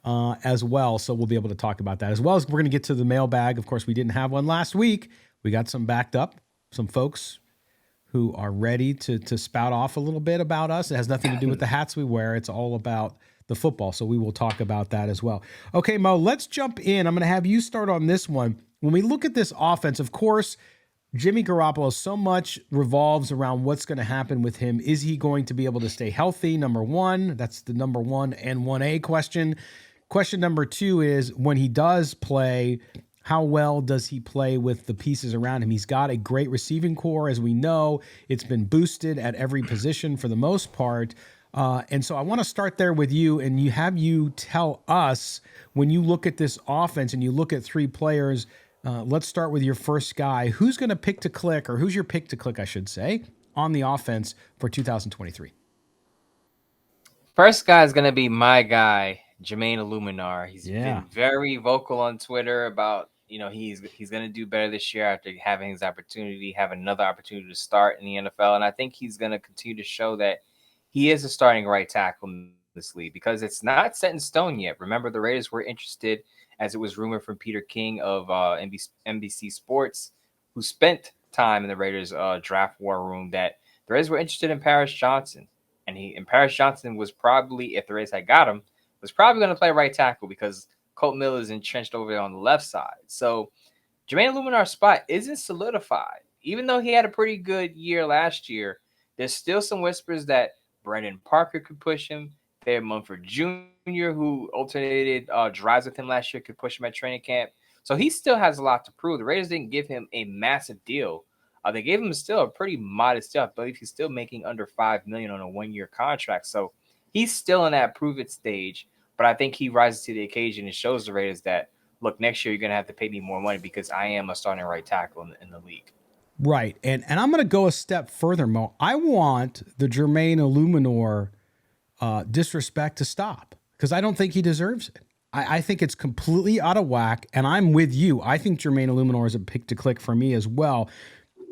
as well. So we'll be able to talk about that, as well as we're going to get to the mailbag. Of course, we didn't have one last week. We got some backed up, some folks who are ready to spout off a little bit about us. It has nothing to do with the hats we wear. It's all about the football. So we will talk about that as well. Okay, Mo, let's jump in. I'm going to have you start on this one. When we look at this offense, of course, Jimmy Garoppolo, so much revolves around what's going to happen with him. Is he going to be able to stay healthy? Number one, that's the number 1 and 1A question. Question number 2 is, when he does play, how well does he play with the pieces around him? He's got a great receiving core, as we know. It's been boosted at every position for the most part. And so I want to start there with you, and you tell us, when you look at this offense and you look at 3 players, let's start with your first guy. Who's going to pick to click, or who's your pick to click, I should say, on the offense for 2023? First guy is going to be my guy, Jermaine Illuminar. He's been very vocal on Twitter about, he's going to do better this year after having his opportunity, have another opportunity to start in the NFL. And I think he's going to continue to show that he is a starting right tackle in this league, because it's not set in stone yet. Remember, the Raiders were interested, as it was rumored from Peter King of NBC Sports, who spent time in the Raiders draft war room, that the Raiders were interested in Paris Johnson. And Paris Johnson was probably, if the Raiders had got him, was probably going to play right tackle, because Colt Miller is entrenched over there on the left side. So Jermaine Illuminar's spot isn't solidified. Even though he had a pretty good year last year, there's still some whispers that Brandon Parker could push him. Fair Munford Jr., who alternated drives with him last year, could push him at training camp. So he still has a lot to prove. The Raiders didn't give him a massive deal. They gave him still a pretty modest deal. I believe he's still making under $5 million on a one-year contract. So he's still in that prove-it stage. But I think he rises to the occasion and shows the Raiders that, look, next year you're going to have to pay me more money because I am a starting right tackle in the league. Right. And I'm going to go a step further, Mo. I want the Jermaine Illuminor disrespect to stop because I don't think he deserves it. I think it's completely out of whack, and I'm with you. I think Jermaine Illuminor is a pick to click for me as well.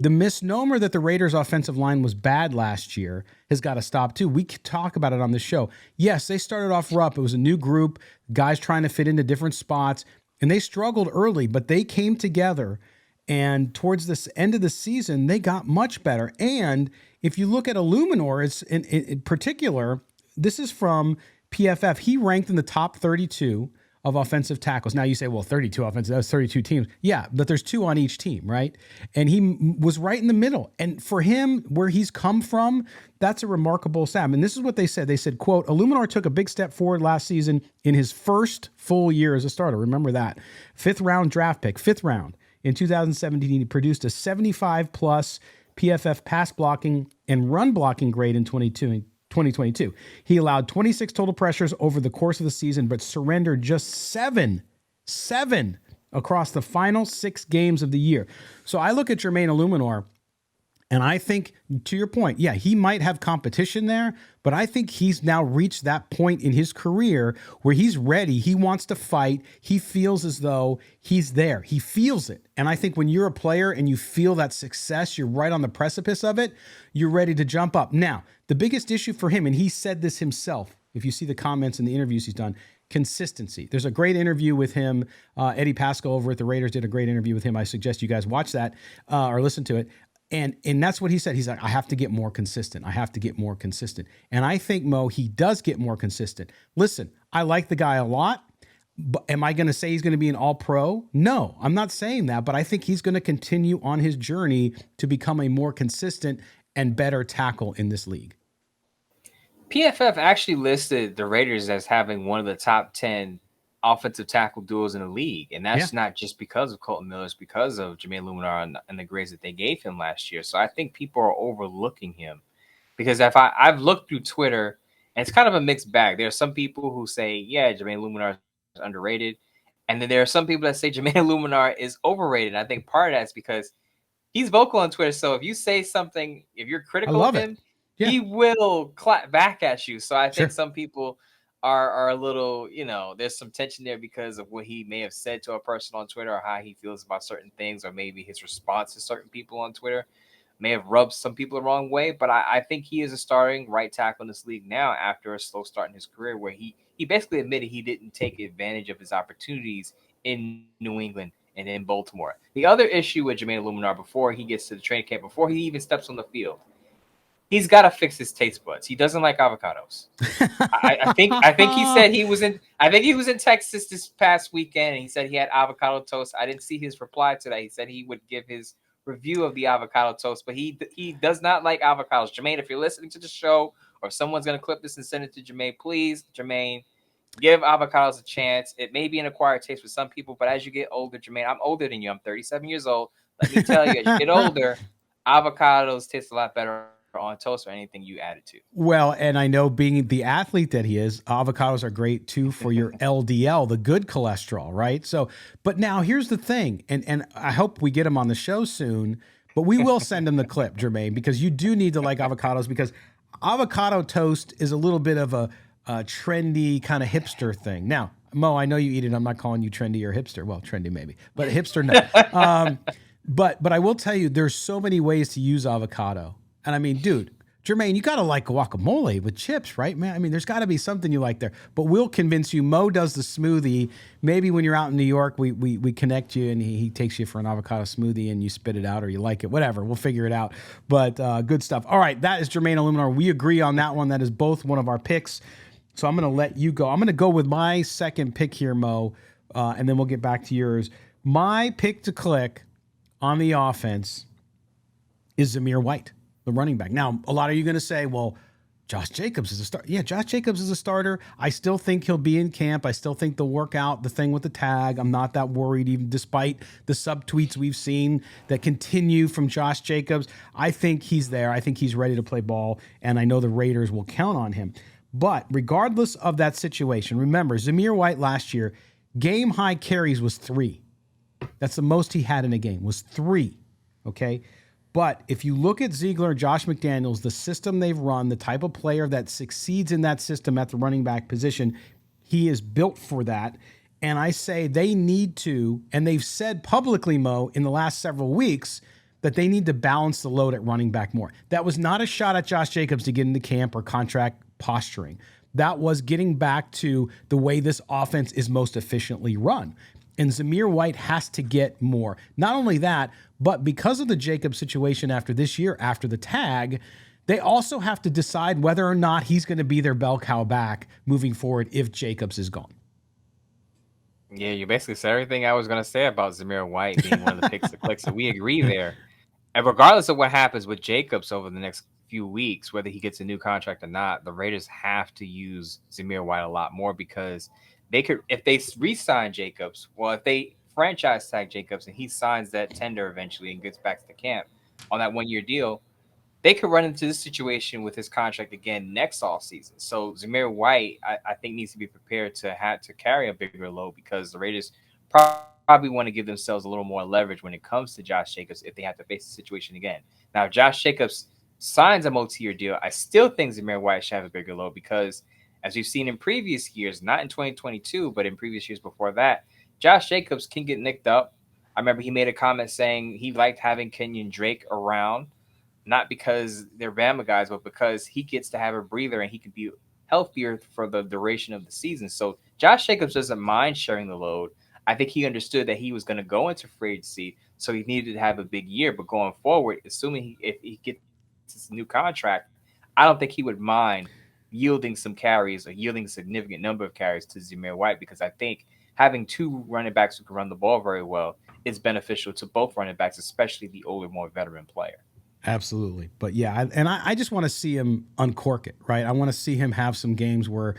The misnomer that the Raiders' offensive line was bad last year has got to stop too. We could talk about it on the show. Yes, they started off rough. It was a new group, guys trying to fit into different spots, and they struggled early, but they came together. And towards this end of the season, they got much better. And if you look at Illuminor, it's in particular, this is from PFF. He ranked in the top 32 of offensive tackles. Now you say, well, 32 offensive, that's 32 teams. Yeah, but there's 2 on each team, right? And he was right in the middle. And for him, where he's come from, that's a remarkable stat. And this is what they said. They said, quote, Illuminor took a big step forward last season in his first full year as a starter. Remember that. 5th round draft pick, 5th round. In 2017, he produced a 75-plus PFF pass blocking and run blocking grade in 2022. He allowed 26 total pressures over the course of the season, but surrendered just seven across the final 6 games of the year. So I look at Jermaine Illuminor, and I think, to your point, yeah, he might have competition there, but I think he's now reached that point in his career where he's ready. He wants to fight. He feels as though he's there. He feels it. And I think when you're a player and you feel that success, you're right on the precipice of it, you're ready to jump up. Now, the biggest issue for him, and he said this himself, if you see the comments and the interviews he's done, consistency. There's a great interview with him. Eddie Pascal over at the Raiders did a great interview with him. I suggest you guys watch that or listen to it. And that's what he said. He's like, I have to get more consistent. I have to get more consistent. And I think, Mo, he does get more consistent. Listen, I like the guy a lot. But am I going to say he's going to be an all-pro? No, I'm not saying that. But I think he's going to continue on his journey to become a more consistent and better tackle in this league. PFF actually listed the Raiders as having one of the top 10 offensive tackle duos in the league. And that's not just because of Colton Miller, it's because of Jermaine Illuminor and the grades that they gave him last year. So I think people are overlooking him because if I've looked through Twitter, and it's kind of a mixed bag. There are some people who say, yeah, Jermaine Illuminor is underrated. And then there are some people that say Jermaine Illuminor is overrated. And I think part of that's because he's vocal on Twitter. So if you say something, if you're critical of him, he will clap back at you. So I think some people are a little, there's some tension there because of what he may have said to a person on Twitter or how he feels about certain things, or maybe his response to certain people on Twitter may have rubbed some people the wrong way. But I think he is a starting right tackle in this league now after a slow start in his career where he basically admitted he didn't take advantage of his opportunities in New England and in Baltimore. The other issue with Jermaine Illuminor before he gets to the training camp, before he even steps on the field, he's got to fix his taste buds. He doesn't like avocados. I think he said he was in Texas this past weekend, and he said he had avocado toast. I didn't see his reply to that. He said he would give his review of the avocado toast, but he does not like avocados. Jermaine, if you're listening to the show, or someone's gonna clip this and send it to Jermaine, please, Jermaine, give avocados a chance. It may be an acquired taste for some people, but as you get older, Jermaine, I'm older than you. I'm 37 years old. Let me tell you, as you get older, avocados taste a lot better on toast or anything you add it to. Well, and I know being the athlete that he is, avocados are great too for your LDL, the good cholesterol, right? So, but now here's the thing, and I hope we get him on the show soon, but we will send him the clip, Jermaine, because you do need to like avocados, because avocado toast is a little bit of a trendy kind of hipster thing. Now, Mo, I know you eat it. I'm not calling you trendy or hipster. Well, trendy maybe, but hipster no. But I will tell you, there's so many ways to use avocado. And I mean, dude, Jermaine, you got to like guacamole with chips, right, man? I mean, there's got to be something you like there. But we'll convince you. Mo does the smoothie. Maybe when you're out in New York, we connect you and he takes you for an avocado smoothie and you spit it out or you like it. Whatever. We'll figure it out. But good stuff. All right, that is Jermaine Illuminor. We agree on that one. That is both one of our picks. So I'm going to let you go. I'm going to go with my second pick here, Mo. and then we'll get back to yours. My pick to click on the offense is Zamir White, the running back. Now, a lot of you are going to say, well, Josh Jacobs is a starter. Yeah, Josh Jacobs is a starter. I still think he'll be in camp. I still think they'll work out the thing with the tag. I'm not that worried, even despite the subtweets we've seen that continue from Josh Jacobs. I think he's there. I think he's ready to play ball, and I know the Raiders will count on him. But regardless of that situation, remember, Zamir White last year, game high carries was 3. That's the most he had in a game, was 3. Okay? But if you look at Ziegler and Josh McDaniels, the system they've run, the type of player that succeeds in that system at the running back position, he is built for that. And I say they need to, and they've said publicly, Mo, in the last several weeks, that they need to balance the load at running back more. That was not a shot at Josh Jacobs to get into camp or contract posturing. That was getting back to the way this offense is most efficiently run. And Zamir White has to get more. Not only that, but because of the Jacobs situation after this year, after the tag, they also have to decide whether or not he's going to be their bell cow back moving forward if Jacobs is gone. Yeah, you basically said everything I was going to say about Zamir White being one of the picks to click. So we agree there. And regardless of what happens with Jacobs over the next few weeks, whether he gets a new contract or not, the Raiders have to use Zamir White a lot more because they could, if they re-sign Jacobs, well, if they franchise tag Jacobs and he signs that tender eventually and gets back to the camp on that 1-year deal, they could run into this situation with his contract again next off season. So Zamir White, I think, needs to be prepared to have to carry a bigger load because the Raiders probably want to give themselves a little more leverage when it comes to Josh Jacobs if they have to face the situation again. Now, if Josh Jacobs signs a multi-year deal, I still think Zamir White should have a bigger load because, as we've seen in previous years, not in 2022, but in previous years before that, Josh Jacobs can get nicked up. I remember he made a comment saying he liked having Kenyon Drake around, not because they're Bama guys, but because he gets to have a breather and he can be healthier for the duration of the season. So Josh Jacobs doesn't mind sharing the load. I think he understood that he was going to go into free agency, so he needed to have a big year. But going forward, assuming if he gets his new contract, I don't think he would mind yielding some carries or yielding a significant number of carries to Zamir White because I think having 2 running backs who can run the ball very well is beneficial to both running backs, especially the older, more veteran player. Absolutely. But yeah, I just want to see him uncork it, right? I want to see him have some games where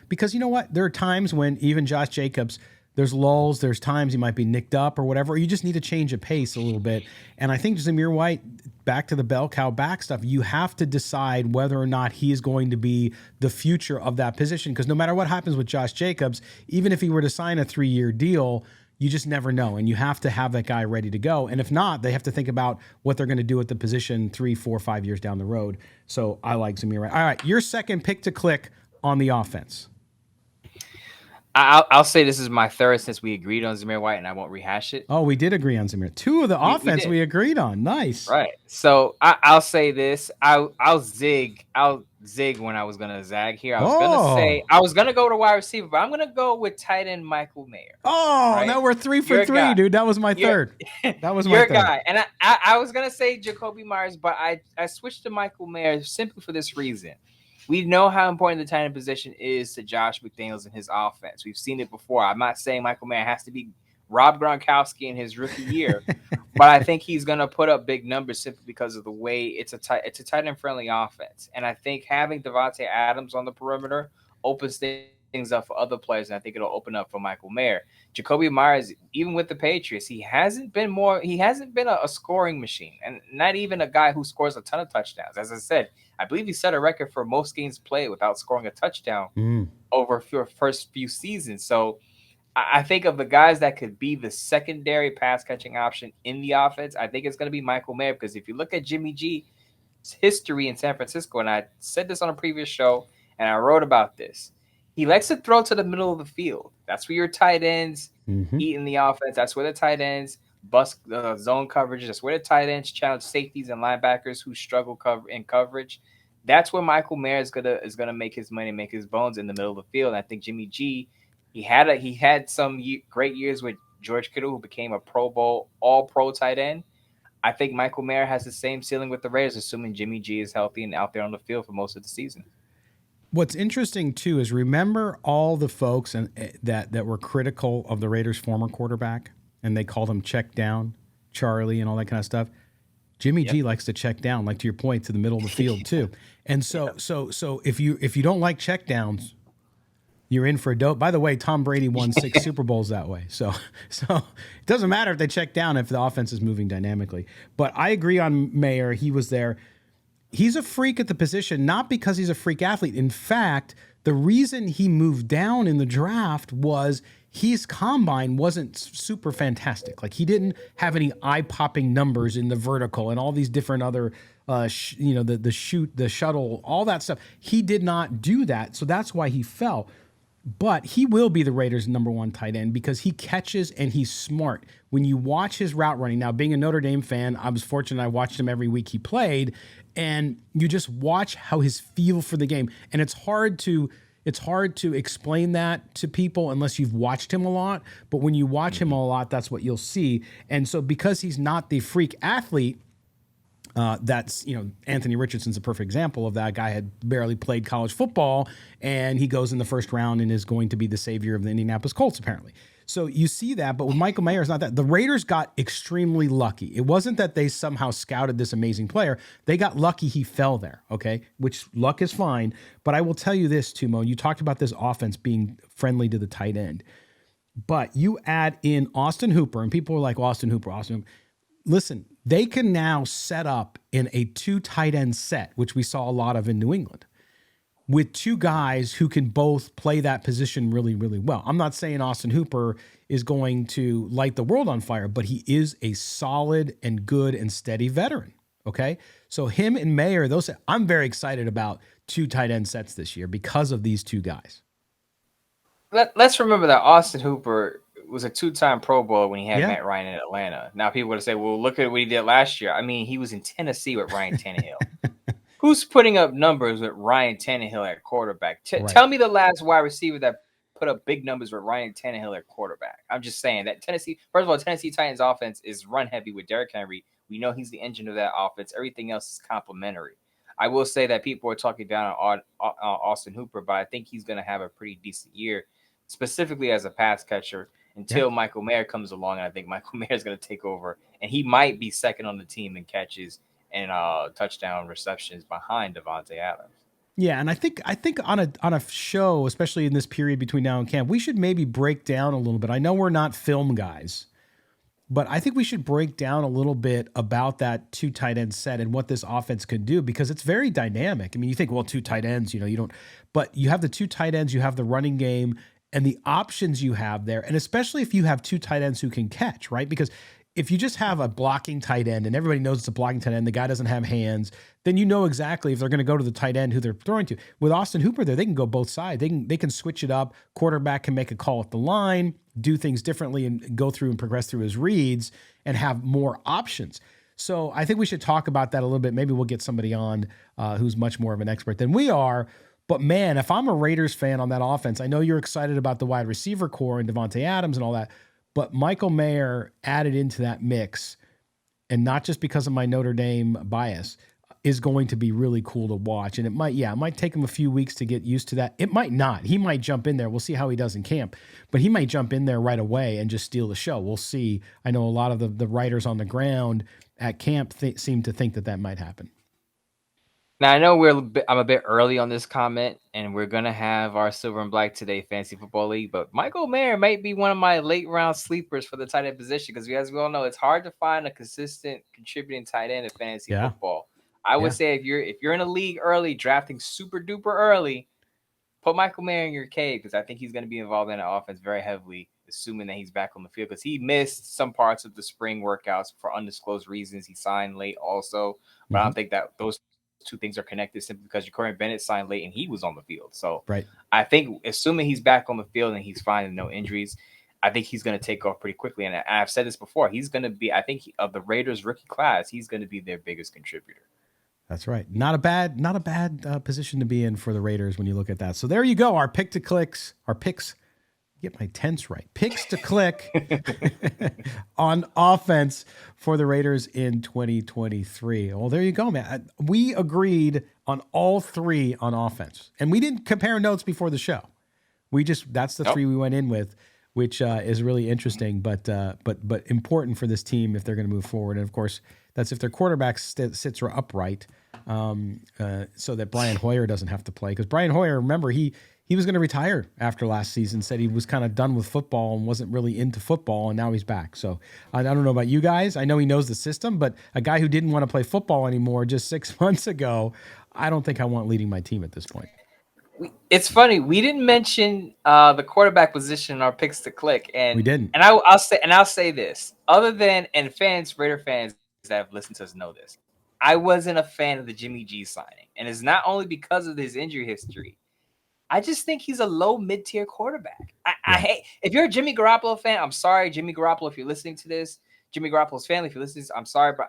because you know what? There are times when even Josh Jacobs, there's lulls, there's times he might be nicked up or whatever, or you just need to change of pace a little bit. And I think Zamir White, back to the bell cow back stuff, you have to decide whether or not he is going to be the future of that position. Because no matter what happens with Josh Jacobs, even if he were to sign a 3-year deal, you just never know. And you have to have that guy ready to go. And if not, they have to think about what they're going to do at the position 3, 4, 5 years down the road. So I like Zamir White. All right, your second pick to click on the offense. I'll say this is my third since we agreed on Zamir White, and I won't rehash it. Oh, we did agree on Zamir. 2 of the offense we agreed on. Nice. Right. So I'll say this. I'll zig when I was gonna zag here. I was gonna go to wide receiver, but I'm gonna go with tight end Michael Mayer. Oh, right? Now we're 3 for 3, dude. That was my third. That was my your third guy. And I was gonna say Jacoby Myers, but I switched to Michael Mayer simply for this reason. We know how important the tight end position is to Josh McDaniels and his offense. We've seen it before. I'm not saying Michael Mayer has to be Rob Gronkowski in his rookie year, but I think he's going to put up big numbers simply because of the way it's a tight end friendly offense. And I think having Davante Adams on the perimeter opens things up for other players, and I think it'll open up for Michael Mayer. Jacoby Myers, even with the Patriots, he hasn't been a scoring machine, and not even a guy who scores a ton of touchdowns. As I said, I believe he set a record for most games played without scoring a touchdown over your first few seasons. So I think of the guys that could be the secondary pass catching option in the offense, I think it's going to be Michael Mayer, because if you look at Jimmy G's history in San Francisco, and I said this on a previous show, and I wrote about this, he likes to throw to the middle of the field. That's where your tight ends eat in the offense. That's where the tight ends bust zone coverage. That's where the tight ends challenge safeties and linebackers who struggle in coverage. That's where Michael Mayer is gonna make his money, make his bones in the middle of the field. And I think Jimmy G, he had some great years with George Kittle, who became a Pro Bowl All-Pro tight end. I think Michael Mayer has the same ceiling with the Raiders, assuming Jimmy G is healthy and out there on the field for most of the season. What's interesting too is remember all the folks that were critical of the Raiders' former quarterback, and they called him check down, Charlie, and all that kind of stuff. Jimmy G likes to check down, like to your point, to the middle of the field too. And so if you don't like check downs, you're in for a dope. By the way, Tom Brady won 6 Super Bowls that way. So it doesn't matter if they check down if the offense is moving dynamically. But I agree on Mayer. He was there. He's a freak at the position, not because he's a freak athlete. In fact, the reason he moved down in the draft was his combine wasn't super fantastic. Like, he didn't have any eye-popping numbers in the vertical and all these different other, the shuttle, all that stuff. He did not do that, so that's why he fell. But he will be the Raiders' #1 tight end because he catches and he's smart. When you watch his route running, now being a Notre Dame fan, I was fortunate I watched him every week he played, and you just watch how his feel for the game. And it's hard to explain that to people unless you've watched him a lot. But when you watch him a lot, that's what you'll see. And so because he's not the freak athlete, that's, Anthony Richardson's a perfect example of that. Guy had barely played college football, and he goes in the first round and is going to be the savior of the Indianapolis Colts, apparently. So you see that, but with Michael Mayer, it's not that. The Raiders got extremely lucky. It wasn't that they somehow scouted this amazing player. They got lucky he fell there, okay? Which luck is fine. But I will tell you this, too, Mo. You talked about this offense being friendly to the tight end. But you add in Austin Hooper, and people are like, Austin Hooper. Listen, they can now set up in a 2 tight end set, which we saw a lot of in New England, with 2 guys who can both play that position really, really well. I'm not saying Austin Hooper is going to light the world on fire, but he is a solid and good and steady veteran, okay? So him and Mayer, I'm very excited about 2 tight end sets this year because of these 2 guys. Let's remember that Austin Hooper was a 2-time Pro Bowler when he had Matt Ryan in Atlanta. Now people would say, well, look at what he did last year. I mean, he was in Tennessee with Ryan Tannehill. Who's putting up numbers with Ryan Tannehill at quarterback? Tell me the last wide receiver that put up big numbers with Ryan Tannehill at quarterback. I'm just saying that Tennessee Titans offense is run heavy with Derrick Henry. We know he's the engine of that offense. Everything else is complementary. I will say that people are talking down on Austin Hooper, but I think he's going to have a pretty decent year, specifically as a pass catcher, until Michael Mayer comes along. And I think Michael Mayer is going to take over, and he might be second on the team in catches and touchdown receptions behind Davante Adams. Yeah, and I think on a show, especially in this period between now and camp, we should maybe break down a little bit. I know we're not film guys, but I think we should break down a little bit about that 2 tight end set and what this offense could do, because it's very dynamic. I mean, you think, well, 2 tight ends, you don't, but you have the 2 tight ends, you have the running game, and the options you have there, and especially if you have 2 tight ends who can catch, right? Because if you just have a blocking tight end and everybody knows it's a blocking tight end, the guy doesn't have hands, then you know exactly if they're going to go to the tight end who they're throwing to. With Austin Hooper there, they can go both sides. They can switch it up. Quarterback can make a call at the line, do things differently, and go through and progress through his reads and have more options. So I think we should talk about that a little bit. Maybe we'll get somebody on who's much more of an expert than we are. But man, if I'm a Raiders fan on that offense, I know you're excited about the wide receiver core and Davante Adams and all that, but Michael Mayer added into that mix, and not just because of my Notre Dame bias, is going to be really cool to watch. And it might take him a few weeks to get used to that. It might not. He might jump in there. We'll see how he does in camp, but he might jump in there right away and just steal the show. We'll see. I know a lot of the writers on the ground at camp seem to think that might happen. Now, I know I'm a bit early on this comment, and we're going to have our Silver and Black Today Fantasy Football League, but Michael Mayer might be one of my late-round sleepers for the tight end position, because as we all know, it's hard to find a consistent contributing tight end in fantasy football. I would say if you're in a league early, drafting super-duper early, put Michael Mayer in your cave, because I think he's going to be involved in the offense very heavily, assuming that he's back on the field, because he missed some parts of the spring workouts for undisclosed reasons. He signed late also, but I don't think that those 2 things are connected simply because Ja'Cory Bennett signed late and he was on the field. So I think assuming he's back on the field and he's fine and no injuries, I think he's going to take off pretty quickly. And I've said this before, he's going to be, I think of the Raiders rookie class, he's going to be their biggest contributor. That's right. Not a bad position to be in for the Raiders when you look at that. So there you go. Our picks get my tense right. Picks to click on offense for the Raiders in 2023. Well, there you go, man. We agreed on all three on offense, and we didn't compare notes before the show. That's the three we went in with, which is really interesting, but important for this team if they're going to move forward. And of course, that's if their quarterback sits upright, so that Brian Hoyer doesn't have to play. Because Brian Hoyer, remember, he was going to retire after last season. Said he was kind of done with football and wasn't really into football, and now he's back. So I don't know about you guys. I know he knows the system, but a guy who didn't want to play football anymore just 6 months ago, I don't think I want leading my team at this point. It's funny, we didn't mention the quarterback position in our picks to click, and we didn't. And I'll say this: other than Raider fans that have listened to us know this, I wasn't a fan of the Jimmy G signing, and it's not only because of his injury history. I just think he's a low mid-tier quarterback. I hate, if you're a Jimmy Garoppolo fan, I'm sorry, Jimmy Garoppolo, if you're listening to this, Jimmy Garoppolo's family, if you're listening, I'm sorry, but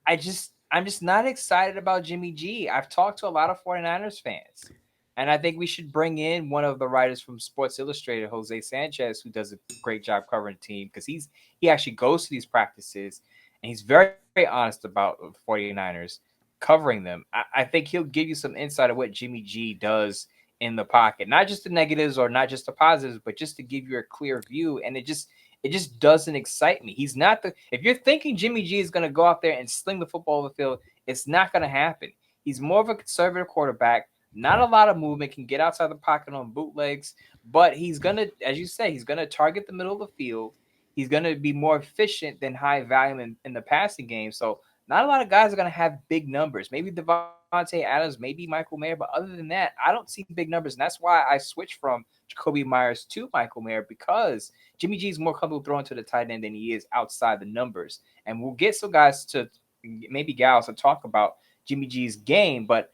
I'm just not excited about Jimmy G. I've talked to a lot of 49ers fans. And I think we should bring in one of the writers from Sports Illustrated, Jose Sanchez, who does a great job covering the team, because he actually goes to these practices and he's very, very honest about the 49ers covering them. I think he'll give you some insight of what Jimmy G does in the pocket, not just the negatives or not just the positives, but just to give you a clear view. And it just doesn't excite me. He's not if you're thinking Jimmy G is going to go out there and sling the football over the field, it's not going to happen. He's more of a conservative quarterback. Not a lot of movement, can get outside the pocket on bootlegs, but he's going to, as you say, he's going to target the middle of the field. He's going to be more efficient than high volume in the passing game. So not a lot of guys are going to have big numbers. Maybe Davante Adams, maybe Michael Mayer, but other than that, I don't see big numbers. And that's why I switched from Jacoby Myers to Michael Mayer, because Jimmy G is more comfortable throwing to the tight end than he is outside the numbers. And we'll get some guys to, maybe gals, to talk about Jimmy G's game, but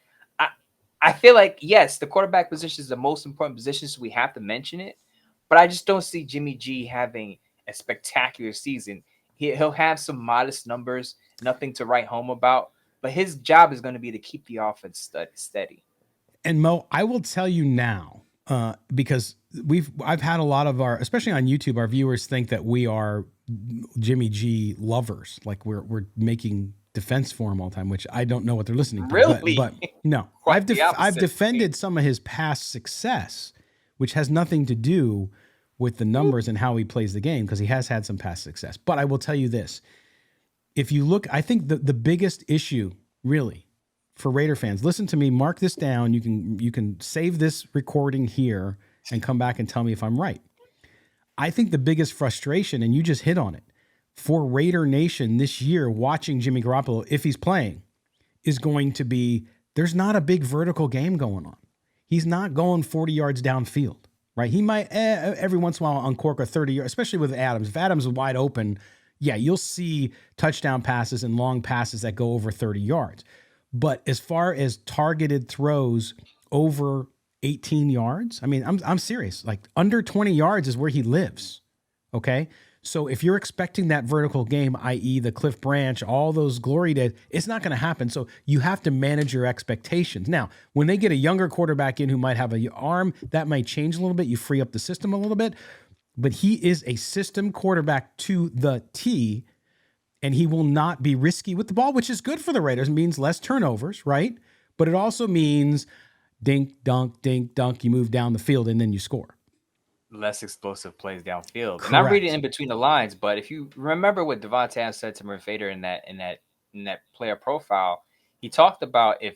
I feel like, yes, the quarterback position is the most important position, so we have to mention it. But I just don't see Jimmy G having a spectacular season. He'll have some modest numbers, nothing to write home about. But his job is going to be to keep the offense steady. And Mo, I will tell you now, because I've had a lot of our, especially on YouTube, our viewers think that we are Jimmy G lovers, like we're making defense for him all the time, which I don't know what they're listening to. Really? But no, I've defended some of his past success, which has nothing to do with the numbers and how he plays the game, because he has had some past success. But I will tell you this. If you look, I think the biggest issue really for Raider fans, listen to me, mark this down. You can save this recording here and come back and tell me if I'm right. I think the biggest frustration, and you just hit on it, for Raider Nation this year watching Jimmy Garoppolo, if he's playing, is going to be there's not a big vertical game going on. He's not going 40 yards downfield, right? He might every once in a while uncork a 30 yard, especially with Adams. If Adams is wide open, yeah, you'll see touchdown passes and long passes that go over 30 yards. But as far as targeted throws over 18 yards, I mean, I'm serious. Like under 20 yards is where he lives, okay? So if you're expecting that vertical game, i.e. the Cliff Branch, all those glory days, it's not going to happen. So you have to manage your expectations. Now, when they get a younger quarterback in who might have an arm, that might change a little bit. You free up the system a little bit. But he is a system quarterback to the T, and he will not be risky with the ball, which is good for the Raiders. It means less turnovers, right? But it also means dink, dunk, you move down the field, and then you score. Less explosive plays downfield. Correct. And I'm reading in between the lines, but if you remember what Davante Adams said to Murray Fader in that player profile, he talked about if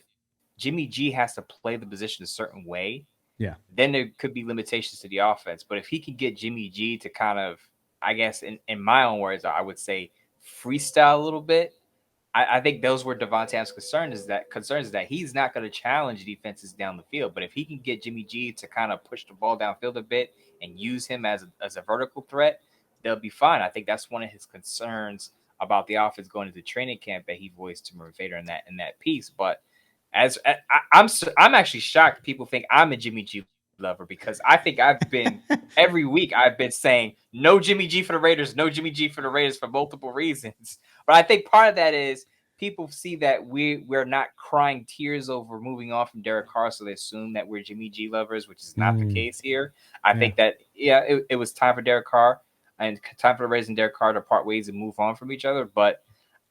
Jimmy G has to play the position a certain way, yeah, then there could be limitations to the offense. But if he can get Jimmy G to kind of, I guess in my own words, I would say freestyle a little bit, I think those were Davante Adams' concerns is that he's not going to challenge defenses down the field. But if he can get Jimmy G to kind of push the ball downfield a bit and use him as a vertical threat, they'll be fine. I think that's one of his concerns about the offense going into training camp that he voiced to Murray Fader in that piece. But I'm actually shocked people think I'm a Jimmy G lover, because I think I've been every week I've been saying no Jimmy G for the Raiders, no Jimmy G for the Raiders for multiple reasons. But I think part of that is people see that we're not crying tears over moving on from Derek Carr, so they assume that we're Jimmy G lovers, which is not the case here. I think that it was time for Derek Carr and time for the Raiders and Derek Carr to part ways and move on from each other. But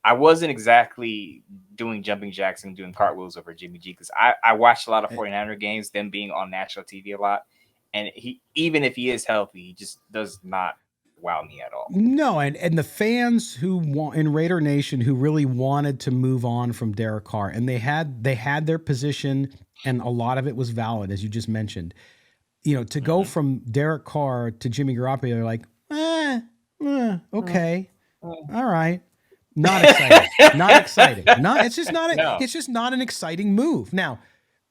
I wasn't exactly doing jumping jacks and doing cartwheels over Jimmy G because I watched a lot of 49er games, them being on national TV a lot. And he, even if he is healthy, he just does not wow me at all. No, and the fans who want in Raider Nation who really wanted to move on from Derek Carr, and they had their position, and a lot of it was valid, as you just mentioned. You know, to go from Derek Carr to Jimmy Garoppolo, they're like, okay, all right. Not exciting. Not exciting. It's just not. It's just not an exciting move. Now,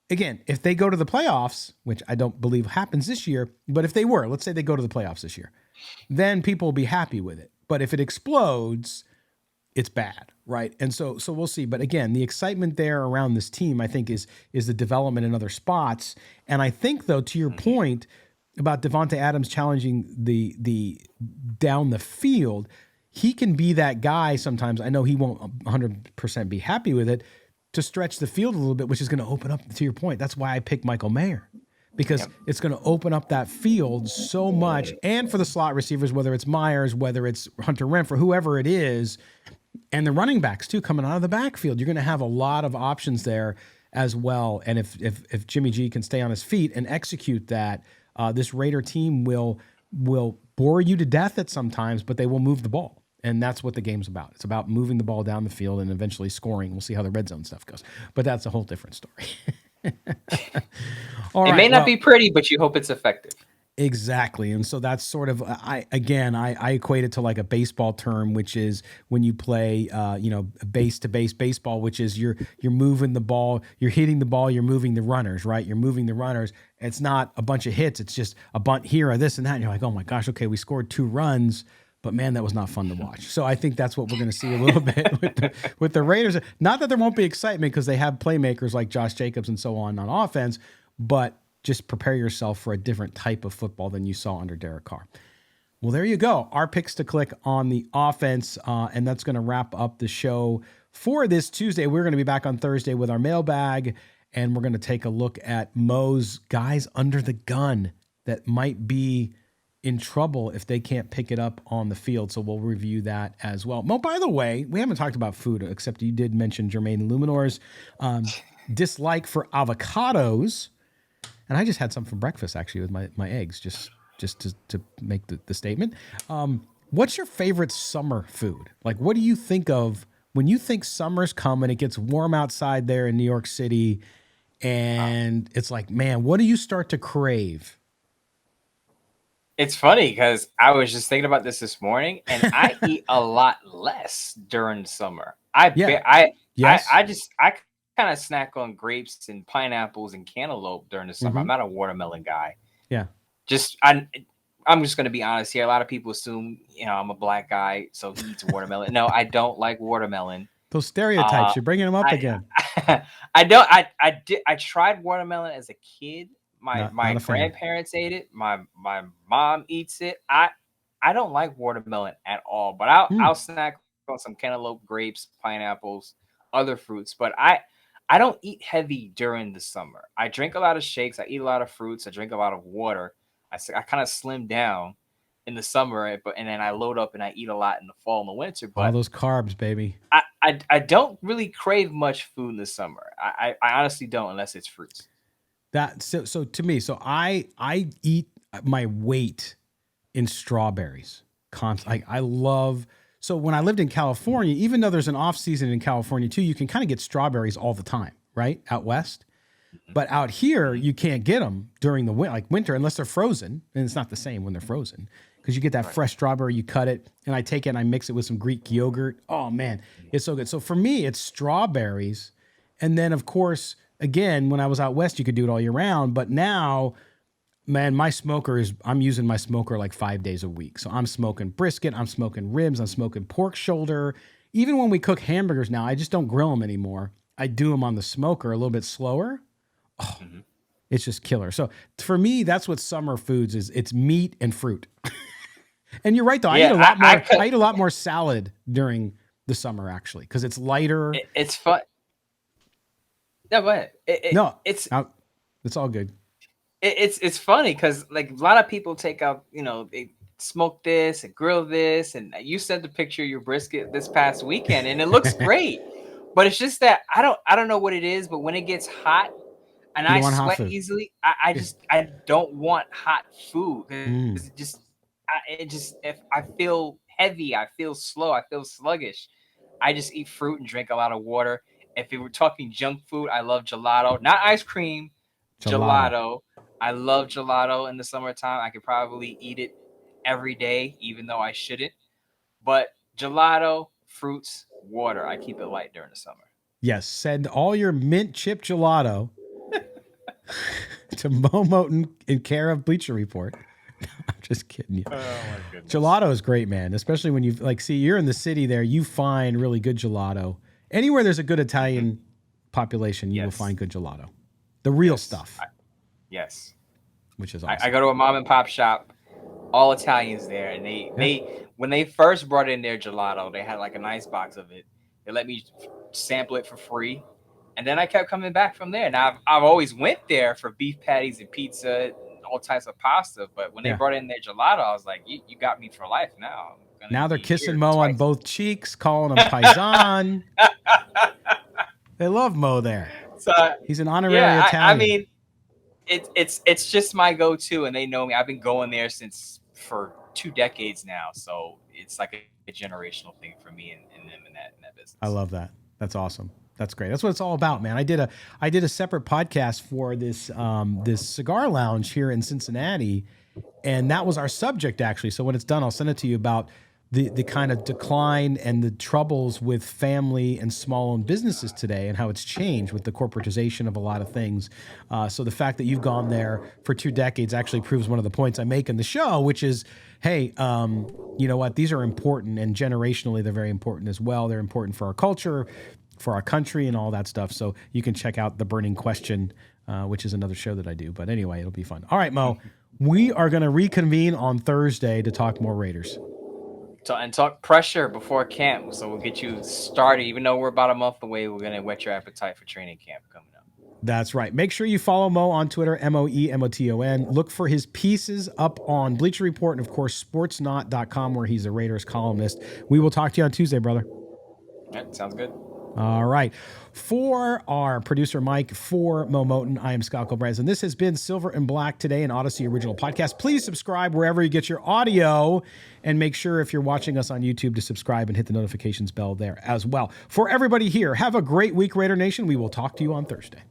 again, if they go to the playoffs, which I don't believe happens this year, but if they were, let's say they go to the playoffs this year, then people will be happy with it. But if it explodes, it's bad, right? And so we'll see. But again, the excitement there around this team, I think, is the development in other spots. And I think, though, to your point about Davante Adams challenging the down the field, he can be that guy sometimes. I know he won't 100% be happy with it, to stretch the field a little bit, which is going to open up, to your point. That's why I picked Michael Mayer, because it's going to open up that field so much. And for the slot receivers, whether it's Myers, whether it's Hunter Renfrow, whoever it is, and the running backs too, coming out of the backfield, you're going to have a lot of options there as well. And if Jimmy G can stay on his feet and execute that, this Raider team will bore you to death at sometimes, but they will move the ball. And that's what the game's about. It's about moving the ball down the field and eventually scoring. We'll see how the red zone stuff goes. But that's a whole different story. It may not be pretty, but you hope it's effective. Exactly. And so that's sort of, I equate it to like a baseball term, which is when you play, base to base baseball, which is you're moving the ball, you're hitting the ball, you're moving the runners, right? You're moving the runners. It's not a bunch of hits. It's just a bunt here or this and that. And you're like, oh my gosh, okay, we scored 2 runs. But man, that was not fun to watch. So I think that's what we're going to see a little bit with the Raiders. Not that there won't be excitement because they have playmakers like Josh Jacobs and so on offense, but just prepare yourself for a different type of football than you saw under Derek Carr. Well, there you go. Our picks to click on the offense, and that's going to wrap up the show for this Tuesday. We're going to be back on Thursday with our mailbag, and we're going to take a look at Mo's guys under the gun that might be in trouble if they can't pick it up on the field. So we'll review that as well. Mo, by the way, we haven't talked about food, except you did mention Jermaine Luminor's dislike for avocados. And I just had some for breakfast, actually, with my eggs, just to make the statement. What's your favorite summer food? Like, what do you think of when you think summer's coming, it gets warm outside there in New York City, and it's like, man, what do you start to crave? It's funny because I was just thinking about this morning, and I eat a lot less during summer. I kind of snack on grapes and pineapples and cantaloupe during the summer. I'm not a watermelon guy. Yeah. I'm just going to be honest here. A lot of people assume, I'm a black guy, so he eats watermelon. No, I don't like watermelon. Those stereotypes, you're bringing them up again. I don't. I tried watermelon as a kid. My grandparents ate it. My mom eats it. I don't like watermelon at all, but I'll snack on some cantaloupe, grapes, pineapples, other fruits. But I don't eat heavy during the summer. I drink a lot of shakes. I eat a lot of fruits. I drink a lot of water. I kind of slim down in the summer, and then I load up and I eat a lot in the fall and the winter. But all those carbs, baby. I don't really crave much food in the summer. I honestly don't, unless it's fruits. So to me, I eat my weight in strawberries. I love. So when I lived in California, even though there's an off season in California too, you can kind of get strawberries all the time, right? Out west. But out here, you can't get them during the winter unless they're frozen. And it's not the same when they're frozen because you get that fresh strawberry, you cut it, and I take it and I mix it with some Greek yogurt. Oh man, it's so good. So for me, it's strawberries. And then of course, again, when I was out west, you could do it all year round. But now, man, I'm using my smoker like 5 days a week. So I'm smoking brisket, I'm smoking ribs, I'm smoking pork shoulder. Even when we cook hamburgers now, I just don't grill them anymore. I do them on the smoker a little bit slower. Oh, it's just killer. So for me, that's what summer foods is. It's meat and fruit. And you're right, though. I eat a lot more salad during the summer actually because it's lighter. It's fun. No, go ahead. It's all good. It's funny because like a lot of people take out, they smoke this and grill this, and you sent the picture of your brisket this past weekend, and it looks great. But it's just that I don't know what it is, but when it gets hot and I sweat easily, I don't want hot food. If I feel heavy, I feel slow, I feel sluggish. I just eat fruit and drink a lot of water. If we were talking junk food, I love gelato, not ice cream. Gelato. I love gelato in the summertime. I could probably eat it every day, even though I shouldn't. But gelato, fruits, water. I keep it light during the summer. Yes, send all your mint chip gelato to Moe Moton in care of Bleacher Report. I'm just kidding you. Oh my goodness. Gelato is great, man. Especially when you're in the city there, you find really good gelato. Anywhere there's a good Italian population, you will find good gelato. The real stuff. Yes. Which is awesome. I go to a mom and pop shop, all Italians there, and they when they first brought in their gelato, they had like a nice box of it. They let me sample it for free. And then I kept coming back from there. Now I've always went there for beef patties and pizza and all types of pasta, but when they brought in their gelato, I was like, you got me for life now. Now they're kissing Moe on both cheeks, calling him Paisan. They love Moe there. So he's an honorary Italian. I mean, it's just my go-to, and they know me. I've been going there for 2 decades now, so it's like a generational thing for me and them in that business. I love that. That's awesome. That's great. That's what it's all about, man. I did a separate podcast for this cigar lounge here in Cincinnati, and that was our subject actually. So when it's done, I'll send it to you about the kind of decline and the troubles with family and small-owned businesses today and how it's changed with the corporatization of a lot of things. So the fact that you've gone there for 2 decades actually proves one of the points I make in the show, which is, hey, you know what? These are important, and generationally, they're very important as well. They're important for our culture, for our country, and all that stuff. So you can check out The Burning Question, which is another show that I do. But anyway, it'll be fun. All right, Mo, we are going to reconvene on Thursday to talk more Raiders. And talk pressure before camp. So we'll get you started. Even though we're about a month away, we're going to whet your appetite for training camp coming up. That's right. Make sure you follow Mo on Twitter, MoeMoton. Look for his pieces up on Bleacher Report and, of course, sportsnot.com, where he's a Raiders columnist. We will talk to you on Tuesday, brother. That sounds good. All right. For our producer, Mike, for Moe Moton, I am Scott Gulbransen. This has been Silver and Black Today, an Odyssey original podcast. Please subscribe wherever you get your audio, and make sure if you're watching us on YouTube to subscribe and hit the notifications bell there as well. For everybody here, have a great week, Raider Nation. We will talk to you on Thursday.